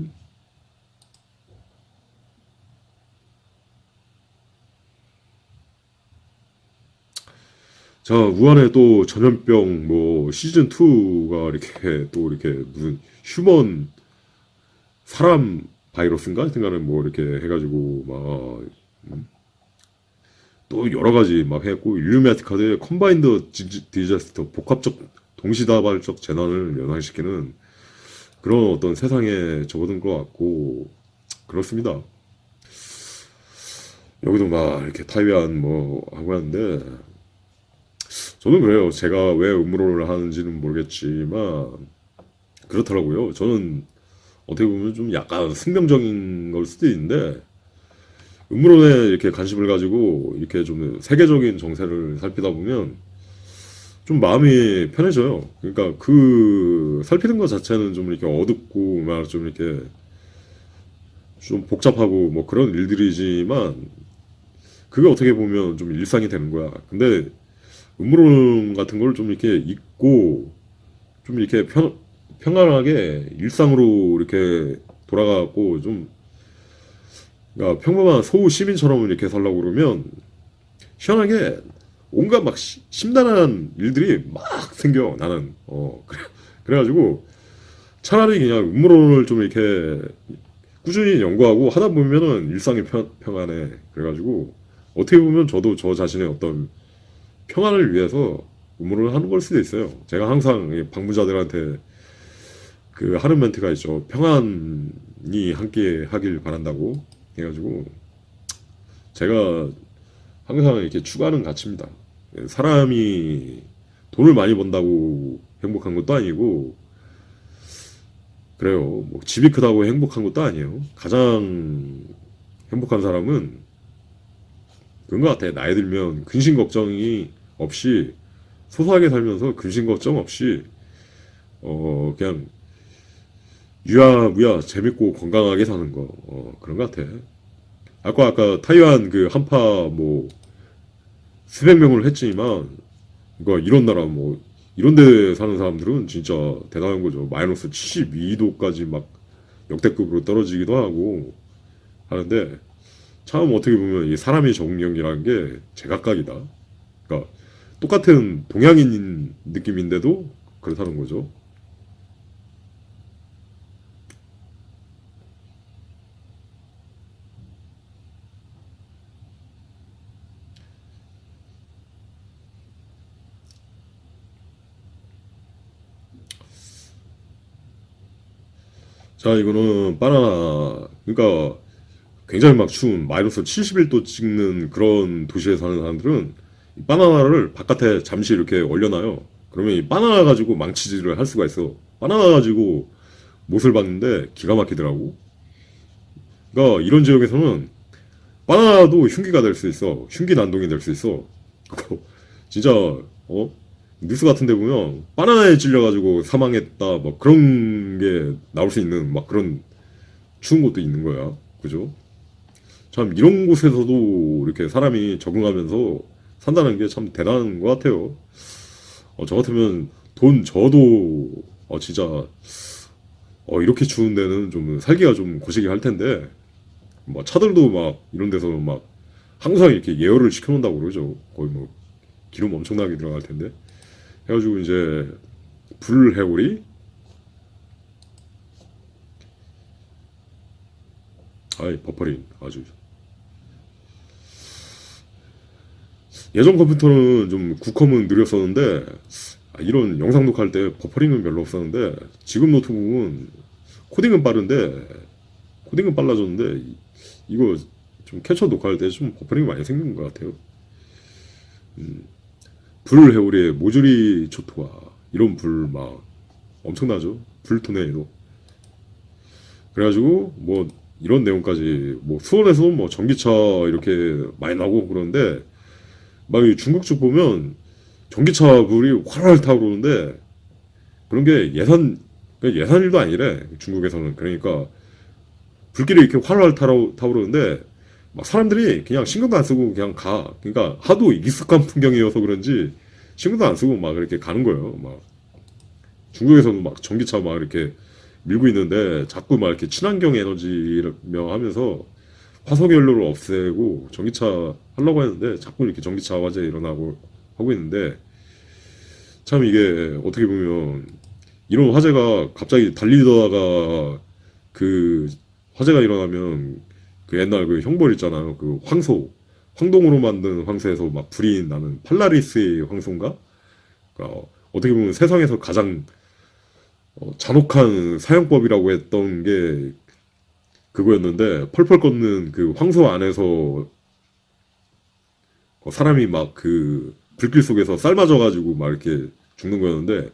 자, 우한에 또 전염병 뭐 시즌 2가 이렇게 또 이렇게 무슨 휴먼 사람 바이러스인가? 하여튼간에 뭐 이렇게 해가지고 막 또 여러 가지 막 했고 일루미나티카드의 컴바인드 디자스터 복합적 동시다발적 재난을 연상시키는 그런 어떤 세상에 접어든 것 같고 그렇습니다. 여기도 막 이렇게 타이완 뭐 하고 하는데 저는 그래요. 제가 왜 음모론을 하는지는 모르겠지만 그렇더라고요. 저는 어떻게 보면 좀 약간 승명적인 걸 수도 있는데 음모론에 이렇게 관심을 가지고 이렇게 좀 세계적인 정세를 살피다 보면 좀 마음이 편해져요. 그러니까 그 살피는 것 자체는 좀 이렇게 어둡고 막 좀 이렇게 좀 복잡하고 뭐 그런 일들이지만 그게 어떻게 보면 좀 일상이 되는 거야. 근데 음모론 같은 걸 좀 이렇게 잊고 좀 이렇게 평안하게 일상으로 이렇게 돌아가고 좀 그러니까 평범한 소우 시민처럼 이렇게 살려고 그러면 희한하게 온갖 막 심란한 일들이 막 생겨 나는 그래가지고 차라리 그냥 음모론을 좀 이렇게 꾸준히 연구하고 하다 보면은 일상이 평안해. 그래가지고 어떻게 보면 저도 저 자신의 어떤 평안을 위해서 음모를 하는 걸 수도 있어요. 제가 항상 이 방문자들한테 그 하는 멘트가 있죠. 평안이 함께 하길 바란다고 해가지고 제가 항상 이렇게 추구하는 가치입니다. 사람이 돈을 많이 번다고 행복한 것도 아니고 그래요. 뭐 집이 크다고 행복한 것도 아니에요. 가장 행복한 사람은 그런 것 같아. 나이 들면 근심 걱정이 없이 소소하게 살면서 근심 걱정 없이 그냥 유야무야 재밌고 건강하게 사는 거 그런 것 같아. 아까 타이완 그 한파 뭐 수백 명을 했지만 그러니까 이런 나라 뭐 이런 데 사는 사람들은 진짜 대단한 거죠. 마이너스 72도까지 막 역대급으로 떨어지기도 하고 하는데 참 어떻게 보면 이 사람의 적응력이라는 게 제각각이다. 그러니까 똑같은 동양인 느낌인데도 그렇다는 거죠. 자, 이거는 바나나. 그러니까 굉장히 막 추운 마이너스 71도 찍는 그런 도시에 사는 사람들은 이 바나나를 바깥에 잠시 이렇게 얼려놔요. 그러면 이 바나나 가지고 망치질을 할 수가 있어. 바나나 가지고 못을 박는데 기가 막히더라고. 그러니까 이런 지역에서는 바나나도 흉기가 될 수 있어. 흉기 난동이 될 수 있어. 진짜 뉴스 같은 데 보면 바나나에 찔려가지고 사망했다 뭐 그런 게 나올 수 있는 막 그런 추운 곳도 있는 거야. 그죠? 참 이런 곳에서도 이렇게 사람이 적응하면서 산다는 게 참 대단한 것 같아요. 저 같으면 돈 저도 진짜 이렇게 추운 데는 좀 살기가 좀 고시기 할 텐데 뭐 차들도 막 이런 데서 막 항상 이렇게 예열을 시켜놓는다고 그러죠. 거의 뭐 기름 엄청나게 들어갈 텐데 해가지고 이제 불해오리 버퍼링 아주 예전 컴퓨터는 좀 국컴은 느렸었는데 이런 영상 녹화할 때 버퍼링은 별로 없었는데 지금 노트북은 코딩은 빠른데 코딩은 빨라졌는데 이거 좀 캡처 녹화할 때 좀 버퍼링이 많이 생긴 것 같아요. 불 해오리에 모조리 초토화 이런 불 막 엄청나죠. 불 토네이도. 그래가지고 뭐 이런 내용까지 뭐 수원에서 뭐 전기차 이렇게 많이 나고 그러는데 막 중국 쪽 보면 전기차 불이 활활 타고 그러는데 그런 게 예산 일도 아니래 중국에서는. 그러니까 불길이 이렇게 활활 타고 그러는데 막 사람들이 그냥 신경도 안 쓰고 그냥 가. 그러니까 하도 익숙한 풍경이어서 그런지 신경도 안 쓰고 막 이렇게 가는 거예요. 막 중국에서는 막 전기차 막 이렇게 밀고 있는데 자꾸 막 이렇게 친환경 에너지며 하면서 화석연료를 없애고 전기차 하려고 했는데 자꾸 이렇게 전기차 화재 일어나고 하고 있는데 참 이게 어떻게 보면 이런 화재가 갑자기 달리다가 그 화재가 일어나면 그 옛날 그 형벌 있잖아요. 그 황소 황동으로 만든 황소에서 막 불이 나는 팔라리스의 황소인가? 그러니까 어떻게 보면 세상에서 가장 잔혹한 사형법이라고 했던 게 그거였는데 펄펄 걷는 그 황소 안에서 사람이 막 그 불길 속에서 삶아져가지고 막 이렇게 죽는 거였는데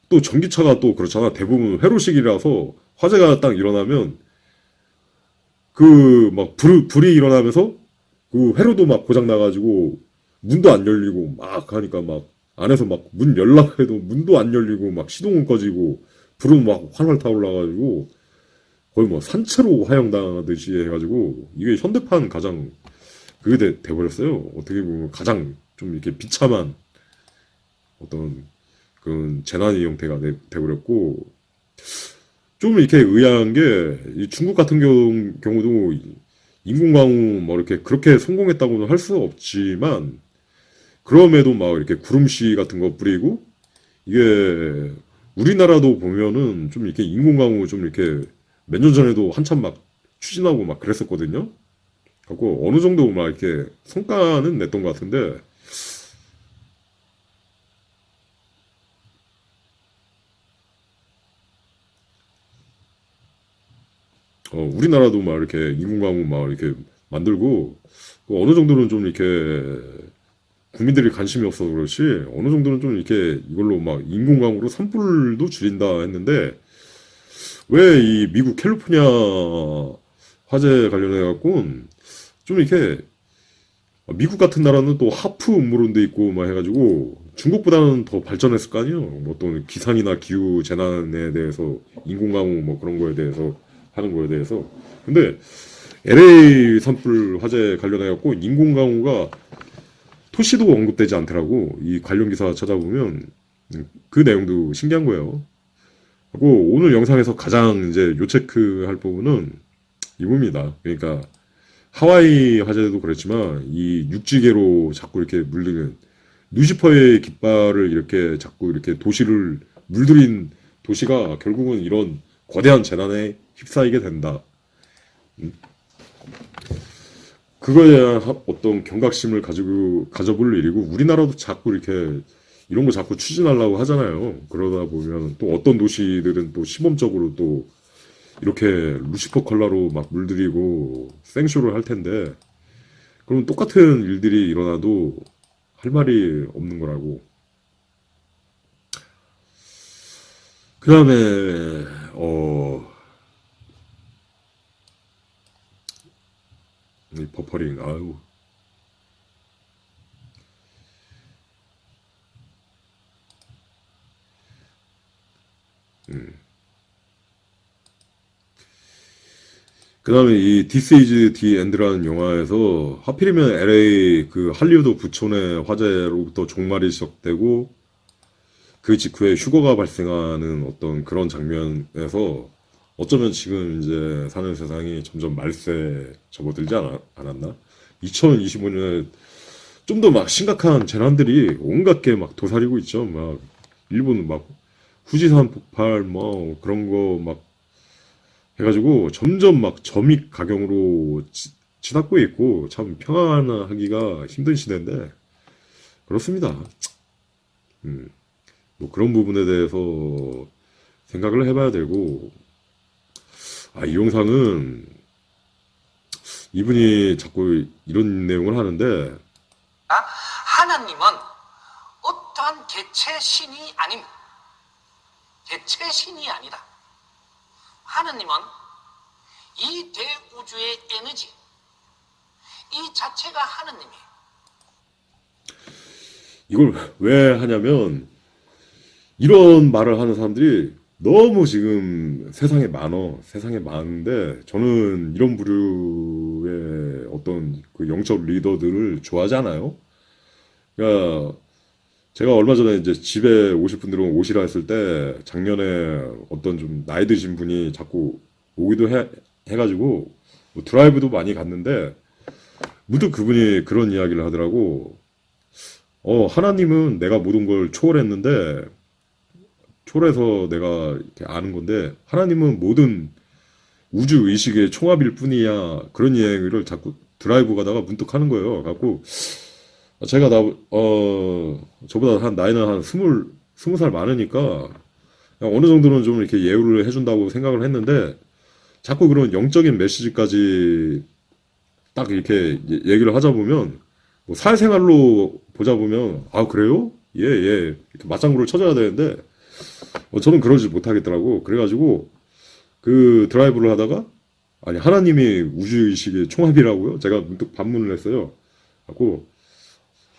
또 전기차가 또 그렇잖아. 대부분 회로식이라서 화재가 딱 일어나면 그 막 불이 일어나면서 그 회로도 막 고장 나가지고 문도 안 열리고 막 하니까 막 안에서 막 문 열라고 해도 문도 안 열리고 막 시동은 꺼지고 불은 막 활활 타올라가지고 거의 뭐 산채로 화형당하듯이 해가지고 이게 현대판 가장 그게 돼버렸어요. 어떻게 보면 가장 좀 이렇게 비참한 어떤 그런 재난의 형태가 돼버렸고 좀 이렇게 의아한 게 이 중국 같은 경우도 인공강우 뭐 이렇게 그렇게 성공했다고는 할 수 없지만 그럼에도 막 이렇게 구름씨 같은 거 뿌리고 이게 우리나라도 보면은 좀 이렇게 인공강우 좀 이렇게 몇 년 전에도 한참 막 추진하고 막 그랬었거든요. 하고 어느 정도 막 이렇게 성과는 냈던 것 같은데 우리나라도 막 이렇게 인공광우 막 이렇게 만들고 어느 정도는 좀 이렇게 국민들이 관심이 없어서 그렇지 어느 정도는 좀 이렇게 이걸로 막 인공광우로 산불도 줄인다 했는데 왜 이 미국 캘리포니아 화재 관련해 갖고는 좀 이렇게 미국 같은 나라는 또 하프 음모론도 있고 막 해가지고 중국보다는 더 발전했을 거 아니에요. 뭐 또 기상이나 기후 재난에 대해서 인공광우 뭐 그런 거에 대해서 하는 거에 대해서. 근데 LA 산불 화재 관련해 갖고 인공광우가 토시도 언급되지 않더라고. 이 관련 기사 찾아보면 그 내용도 신기한 거예요. 하고 오늘 영상에서 가장 이제 요체크할 부분은 이겁니다. 그러니까 하와이 화재도 그랬지만 이 육지계로 자꾸 이렇게 물드는 루시퍼의 깃발을 이렇게 자꾸 이렇게 도시를 물들인 도시가 결국은 이런 거대한 재난에 휩싸이게 된다. 그거에 대한 어떤 경각심을 가져볼 일이고 우리나라도 자꾸 이렇게 이런 거 자꾸 추진하려고 하잖아요. 그러다 보면 또 어떤 도시들은 또 시범적으로 또 이렇게 루시퍼 컬러로 막 물들이고 생쇼를 할 텐데 그럼 똑같은 일들이 일어나도 할 말이 없는 거라고. 그 다음에 이 버퍼링 아유 그 다음에 이 This is the End라는 영화에서 하필이면 LA 그 할리우드 부촌의 화재로부터 종말이 시작되고 그 직후에 휴거가 발생하는 어떤 그런 장면에서 어쩌면 지금 이제 사는 세상이 점점 말세에 접어들지 않았나? 2025년에 좀 더 막 심각한 재난들이 온갖 게 막 도사리고 있죠. 막 일본 막 후지산 폭발 뭐 그런 거 막 해가지고 점점 막 점입 가경으로 치닫고 있고 참 평안하기가 힘든 시대인데 그렇습니다. 뭐 그런 부분에 대해서 생각을 해봐야 되고 이 영상은 이분이 자꾸 이런 내용을 하는데 하나님은 어떠한 개체 신이 아닙니다. 개체 신이 아니다. 하나님은 이 대우주의 에너지 이 자체가 하나님이에요. 이걸 왜 하냐면 이런 말을 하는 사람들이 너무 지금 세상에 많은데 저는 이런 부류의 어떤 그 영적 리더들을 좋아하지 않아요. 그러니까 제가 얼마 전에 이제 집에 오실 분들은 오시라 했을 때 작년에 어떤 좀 나이 드신 분이 자꾸 오기도 해가지고 뭐 드라이브도 많이 갔는데 문득 그분이 그런 이야기를 하더라고. 하나님은 내가 모든 걸 초월했는데 초월해서 내가 이렇게 아는 건데 하나님은 모든 우주 의식의 총합일 뿐이야. 그런 이야기를 자꾸 드라이브 가다가 문득 하는 거예요. 갖고 제가 저보다 나이는 한 20살 많으니까 어느 정도는 좀 이렇게 예우를 해준다고 생각을 했는데 자꾸 그런 영적인 메시지까지 딱 이렇게 얘기를 하자 보면 뭐 사회생활로 보자 보면 그래요? 예. 이렇게 맞장구를 쳐줘야 되는데 저는 그러지 못하겠더라고. 그래가지고 그 드라이브를 하다가 아니 하나님이 우주의식의 총합이라고요? 제가 문득 반문을 했어요. 갖고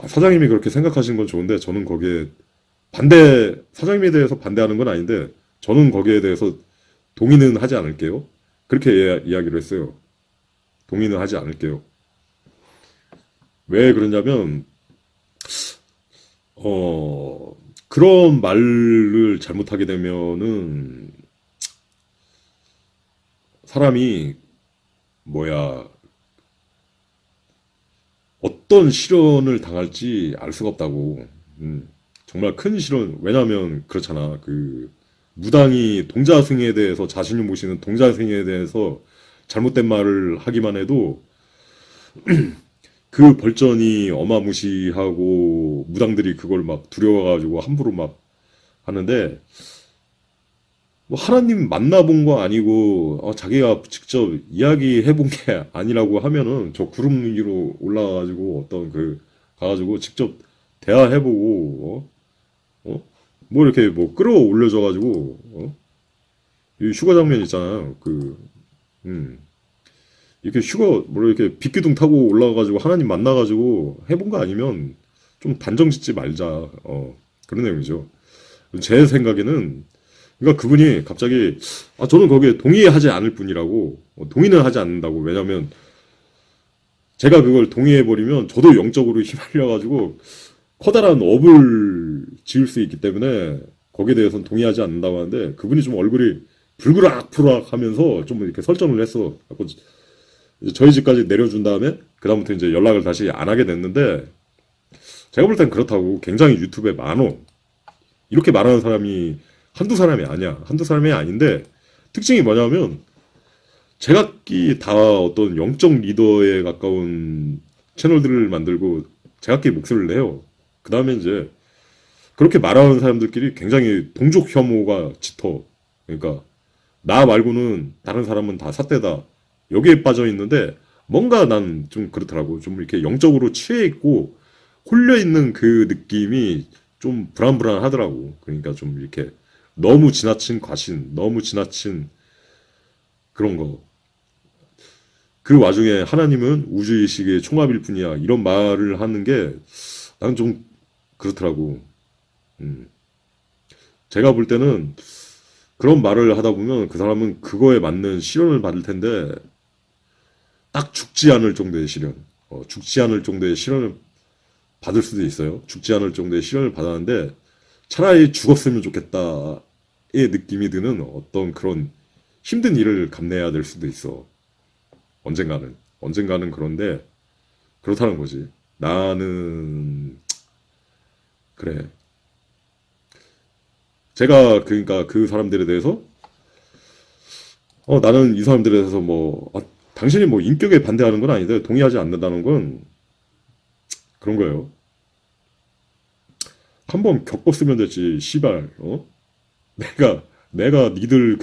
사장님이 그렇게 생각하시는 건 좋은데 저는 거기에 사장님에 대해서 반대하는 건 아닌데 저는 거기에 대해서 동의는 하지 않을게요. 그렇게 이야기를 했어요. 동의는 하지 않을게요. 왜 그러냐면 그런 말을 잘못하게 되면은 사람이 어떤 시련을 당할지 알 수가 없다고. 정말 큰 시련. 왜냐면 그렇잖아. 그 무당이 동자승에 대해서 자신이 모시는 동자승에 대해서 잘못된 말을 하기만 해도 그 벌전이 어마무시하고 무당들이 그걸 막 두려워가지고 함부로 막 하는데 뭐 하나님 만나본 거 아니고 자기가 직접 이야기해본 게 아니라고 하면은 저 구름 위로 올라가가지고 어떤 그 가가지고 직접 대화해보고 뭐 이렇게 뭐 끌어올려줘가지고 이 휴가 장면 있잖아요. 이렇게 휴가 뭐 이렇게 빗기둥 타고 올라가가지고 하나님 만나가지고 해본 거 아니면 좀 단정 짓지 말자. 그런 내용이죠. 제 생각에는 그러니까 그분이 갑자기 저는 거기에 동의하지 않을 뿐이라고 동의는 하지 않는다고. 왜냐면 제가 그걸 동의해버리면 저도 영적으로 휘말려가지고 커다란 업을 지을 수 있기 때문에 거기에 대해서는 동의하지 않는다고 하는데 그분이 좀 얼굴이 불그락불락 하면서 좀 이렇게 설정을 했어. 그래서 이제 저희 집까지 내려준 다음에 그다음부터 이제 연락을 다시 안 하게 됐는데 제가 볼 땐 그렇다고. 굉장히 유튜브에 많어. 이렇게 말하는 사람이 한두 사람이 아니야. 한두 사람이 아닌데 특징이 뭐냐면 제각기 다 어떤 영적 리더에 가까운 채널들을 만들고 제각기 목소리를 내요. 그 다음에 이제 그렇게 말하는 사람들끼리 굉장히 동족 혐오가 짙어. 그러니까 나 말고는 다른 사람은 다 삿대다. 여기에 빠져 있는데 뭔가 난 좀 그렇더라고. 좀 이렇게 영적으로 취해 있고 홀려 있는 그 느낌이 좀 불안불안하더라고. 그러니까 좀 이렇게 너무 지나친 과신, 너무 지나친 그런 거. 그 와중에 하나님은 우주의식의 총합일 뿐이야. 이런 말을 하는 게 난 좀 그렇더라고. 제가 볼 때는 그런 말을 하다 보면 그 사람은 그거에 맞는 시련을 받을 텐데 딱 죽지 않을 정도의 시련, 죽지 않을 정도의 시련을 받을 수도 있어요. 죽지 않을 정도의 시련을 받았는데 차라리 죽었으면 좋겠다의 느낌이 드는 어떤 그런 힘든 일을 감내해야 될 수도 있어. 언젠가는 그런데 그렇다는 거지. 나는 그래. 제가 그러니까 그 사람들에 대해서 나는 이 사람들에 대해서 뭐 당신이 뭐 인격에 반대하는 건 아닌데 동의하지 않는다는 건 그런 거예요. 한번 겪었으면 됐지. 씨발. 내가 니들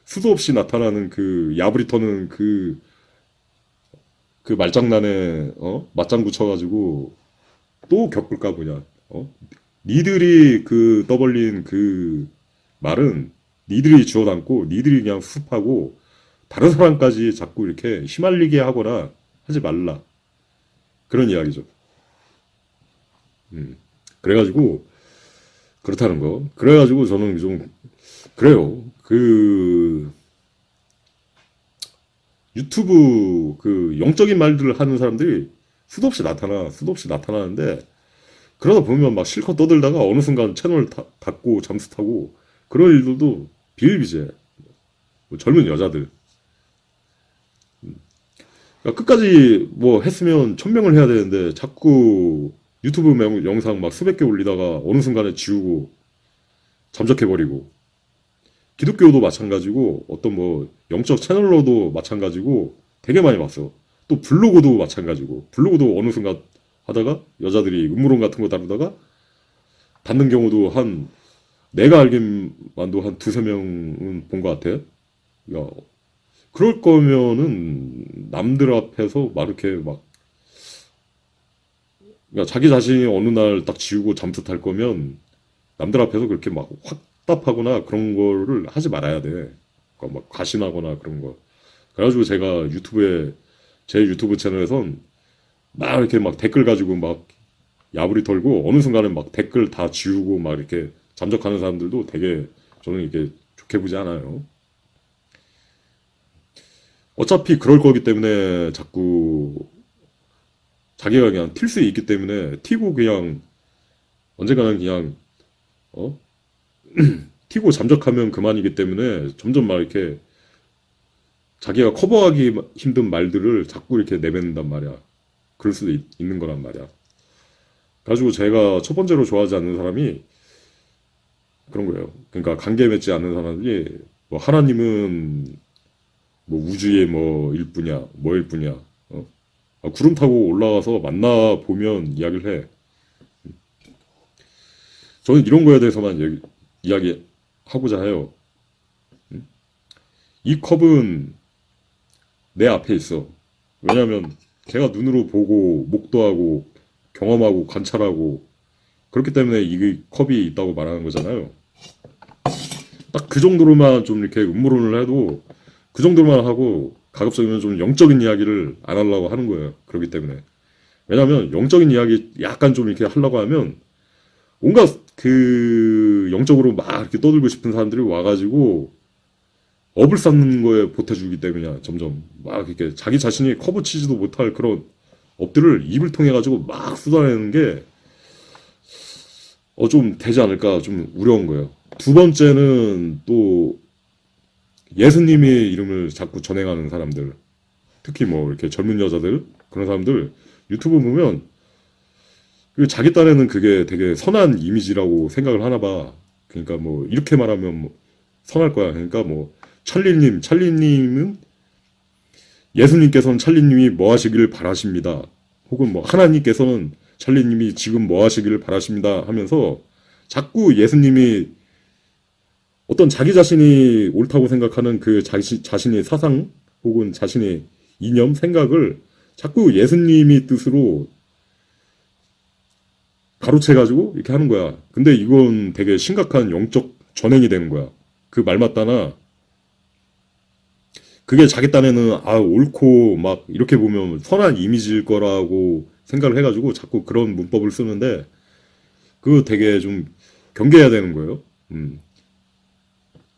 수도 없이 나타나는 그 야부리 터는 그 말장난에 맞장구 쳐가지고 또 겪을까 보냐. 니들이 그 떠벌린 그 말은 니들이 주워 담고 니들이 그냥 수습하고 다른 사람까지 자꾸 이렇게 휘말리게 하거나 하지 말라. 그런 이야기죠. 그래가지고 그렇다는 거. 그래가지고 저는 좀 그래요. 그 유튜브 그 영적인 말들을 하는 사람들이 수도 없이 나타나는데 그러다 보면 막 실컷 떠들다가 어느 순간 채널 닫고 잠수 타고 그런 일들도 비일비재. 뭐 젊은 여자들. 그러니까 끝까지 뭐 했으면 1000명을 해야 되는데 자꾸 유튜브 영상 막 수백 개 올리다가 어느 순간에 지우고 잠적해버리고. 기독교도 마찬가지고 어떤 뭐 영적 채널로도 마찬가지고 되게 많이 봤어. 또 블로그도 마찬가지고. 블로그도 어느 순간 하다가 여자들이 음모론 같은 거 다루다가 닫는 경우도 내가 알기만도 한 두세 명은 본 것 같아. 야, 그럴 거면은 남들 앞에서 막 이렇게 막 그러니까 자기 자신이 어느 날 딱 지우고 잠수 탈 거면 남들 앞에서 그렇게 막 확답하거나 그런 거를 하지 말아야 돼. 그러니까 막 과신하거나 그런 거. 그래가지고 제가 제 유튜브 채널에선 막 이렇게 막 댓글 가지고 막 야부리 털고 어느 순간에 막 댓글 다 지우고 막 이렇게 잠적하는 사람들도 되게 저는 이렇게 좋게 보지 않아요. 어차피 그럴 거기 때문에 자꾸 자기가 그냥 튈 수 있기 때문에 튀고 그냥 언젠가는 그냥 튀고 잠적하면 그만이기 때문에 점점 막 이렇게 자기가 커버하기 힘든 말들을 자꾸 이렇게 내뱉는단 말이야. 그럴 수도 있는 거란 말이야. 가지고 제가 첫 번째로 좋아하지 않는 사람이 그런 거예요. 그러니까 관계 맺지 않는 사람이 뭐 하나님은 뭐 우주의 뭐일 뿐이야, 뭐일 뿐이야. 구름 타고 올라가서 만나 보면 이야기를 해. 저는 이런 거에 대해서만 이야기하고자 해요. 이 컵은 내 앞에 있어. 왜냐면 걔가 눈으로 보고 목도 하고 경험하고 관찰하고 그렇기 때문에 이 컵이 있다고 말하는 거잖아요. 딱 그 정도로만 좀 이렇게 음모론을 해도 그 정도만 하고 가급적이면 좀 영적인 이야기를 안 하려고 하는 거예요. 그렇기 때문에. 왜냐면 영적인 이야기 약간 좀 이렇게 하려고 하면 온갖 그 영적으로 막 이렇게 떠들고 싶은 사람들이 와가지고 업을 쌓는 거에 보태주기 때문이야. 점점 막 이렇게 자기 자신이 커브 치지도 못할 그런 업들을 입을 통해 가지고 막 쏟아내는 게 좀 되지 않을까 좀 우려운 거예요. 두 번째는 또 예수님의 이름을 자꾸 전행하는 사람들, 특히 뭐 이렇게 젊은 여자들 그런 사람들 유튜브 보면 그 자기 딴에는 그게 되게 선한 이미지라고 생각을 하나 봐. 그러니까 뭐 이렇게 말하면 뭐 선할 거야. 그러니까 뭐 찰리님은 예수님께서는 찰리님이 뭐 하시길 바라십니다. 혹은 뭐 하나님께서는 찰리님이 지금 뭐 하시길 바라십니다 하면서 자꾸 예수님이 어떤 자기 자신이 옳다고 생각하는 그 자신의 사상 혹은 자신의 이념, 생각을 자꾸 예수님이 뜻으로 가로채가지고 이렇게 하는 거야. 근데 이건 되게 심각한 영적 전행이 되는 거야. 그 말 맞다나 그게 자기 딴에는 옳고 막 이렇게 보면 선한 이미지일 거라고 생각을 해가지고 자꾸 그런 문법을 쓰는데 그거 되게 좀 경계해야 되는 거예요.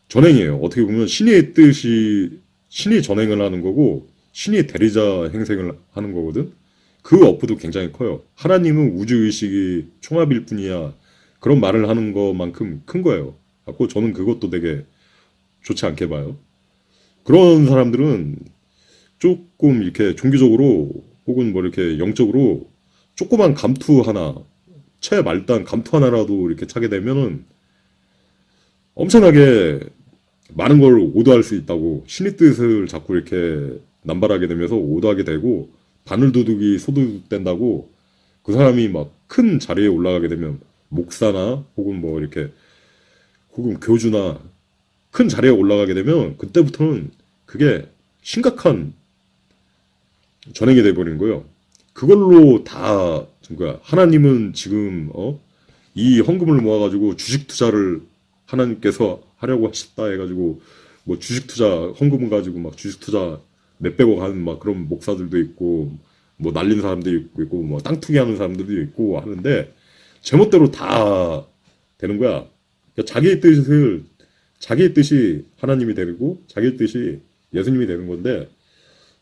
전행이에요. 어떻게 보면 신의 뜻이 신이 전행을 하는 거고 신이 대리자 행생을 하는 거거든. 그 어프도 굉장히 커요. 하나님은 우주의식이 총합일 뿐이야. 그런 말을 하는 것만큼 큰 거예요. 갖고 저는 그것도 되게 좋지 않게 봐요. 그런 사람들은 조금 이렇게 종교적으로 혹은 뭐 이렇게 영적으로 조그만 감투 하나, 최말단 감투 하나라도 이렇게 차게 되면은 엄청나게 많은 걸 오도할 수 있다고 신의 뜻을 자꾸 이렇게 남발하게 되면서 오도하게 되고 바늘도둑이 소도둑된다고 그 사람이 막 큰 자리에 올라가게 되면 목사나 혹은 뭐 이렇게 혹은 교주나 큰 자리에 올라가게 되면 그때부터는 그게 심각한 전행이 돼버리는 거예요. 그걸로 다 거야. 하나님은 지금 이 헌금을 모아가지고 주식 투자를 하나님께서 하려고 하셨다 해가지고 뭐 주식 투자 헌금을 가지고 막 주식 투자 몇백억 하는 막 그런 목사들도 있고 뭐 날린 사람도 있고 뭐 땅 투기하는 사람들도 있고 하는데 제멋대로 다 되는 거야. 그러니까 자기의 뜻이 하나님이 되고 자기의 뜻이 예수님이 되는 건데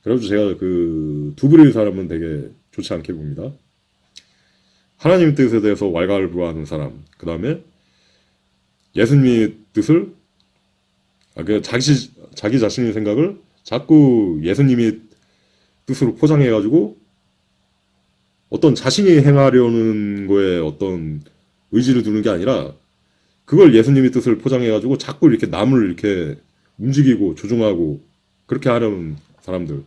그래가지고 제가 그 두 부류의 사람은 되게 좋지 않게 봅니다. 하나님의 뜻에 대해서 왈가왈부하는 사람, 그 다음에 예수님의 뜻을 자기 자신의 생각을 자꾸 예수님의 뜻으로 포장해가지고 어떤 자신이 행하려는 거에 어떤 의지를 두는 게 아니라 그걸 예수님의 뜻을 포장해가지고 자꾸 이렇게 남을 이렇게 움직이고 조종하고 그렇게 하려는 사람들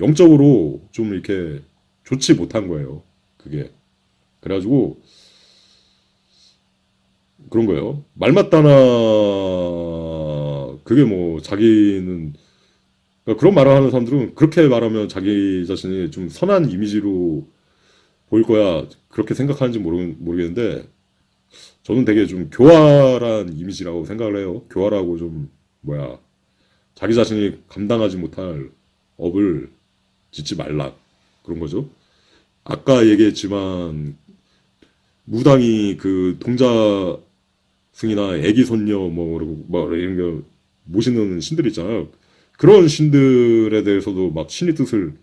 영적으로 좀 이렇게 좋지 못한 거예요. 그게 그래가지고 그런 거예요. 말 맞다나 그게 뭐 자기는 그러니까 그런 말을 하는 사람들은 그렇게 말하면 자기 자신이 좀 선한 이미지로 보일 거야 그렇게 생각하는지 모르겠는데 저는 되게 좀 교활한 이미지라고 생각을 해요. 교활하고 좀 자기 자신이 감당하지 못할 업을 짓지 말라 그런 거죠. 아까 얘기했지만 무당이 그 동자승이나 애기손녀 뭐 이런 거 모시는 신들 있잖아요. 그런 신들에 대해서도 막 신의 뜻을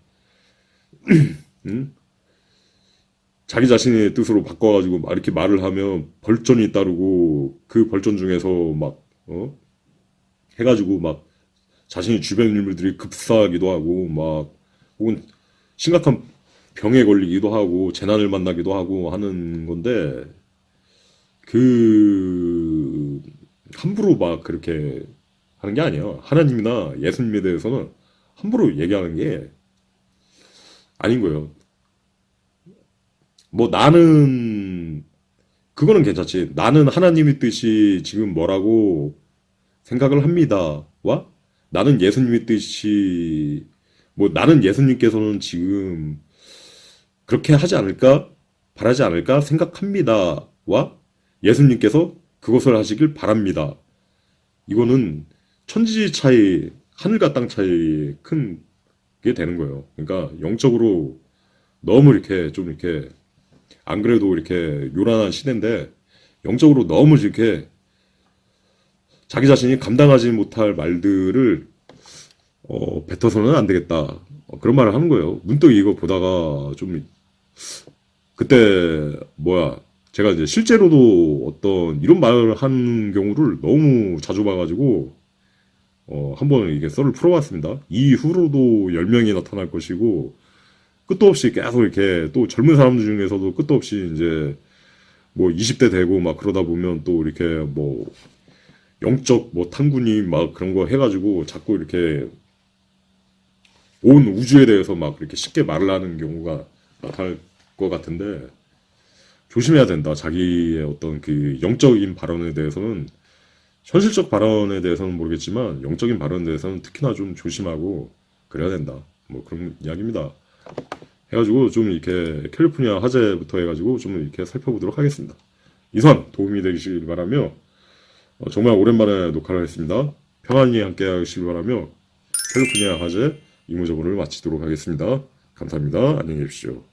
자기 자신의 뜻으로 바꿔가지고 막 이렇게 말을 하면 벌전이 따르고 그 벌전 중에서 막 해가지고 막 자신의 주변 인물들이 급사하기도 하고 막 혹은 심각한 병에 걸리기도 하고 재난을 만나기도 하고 하는 건데 그 함부로 막 그렇게 하는 게 아니에요. 하나님이나 예수님에 대해서는 함부로 얘기하는 게 아닌 거예요. 뭐 나는 그거는 괜찮지. 나는 하나님의 뜻이 지금 뭐라고 생각을 합니다. 와 나는 예수님의 뜻이 뭐 나는 예수님께서는 지금 그렇게 하지 않을까 바라지 않을까 생각합니다. 와 예수님께서 그것을 하시길 바랍니다. 이거는 천지 차이, 하늘과 땅 차이 큰 게 되는 거예요. 그러니까 영적으로 너무 이렇게 좀 이렇게 안 그래도 이렇게 요란한 시대인데 영적으로 너무 이렇게 자기 자신이 감당하지 못할 말들을 뱉어서는 안 되겠다. 그런 말을 하는 거예요. 문득 이거 보다가 좀 그때 뭐야 제가 이제 실제로도 어떤 이런 말을 하는 경우를 너무 자주 봐가지고 한번 이게 썰을 풀어봤습니다. 이후로도 10명이 나타날 것이고 끝도 없이 계속 이렇게 또 젊은 사람들 중에서도 끝도 없이 이제 뭐 20대 되고 막 그러다 보면 또 이렇게 뭐 영적 뭐 탐구니 막 그런 거 해가지고 자꾸 이렇게 온 우주에 대해서 막 이렇게 쉽게 말을 하는 경우가 나타날 것 같은데 조심해야 된다. 자기의 어떤 그 영적인 발언에 대해서는 현실적 발언에 대해서는 모르겠지만 영적인 발언에 대해서는 특히나 좀 조심하고 그래야 된다. 뭐 그런 이야기입니다. 해가지고 좀 이렇게 캘리포니아 화재부터 해가지고 좀 이렇게 살펴보도록 하겠습니다. 이상 도움이 되시길 바라며 정말 오랜만에 녹화를 했습니다. 평안히 함께 하시길 바라며 캘리포니아 화재 이무저보를 마치도록 하겠습니다. 감사합니다. 안녕히 계십시오.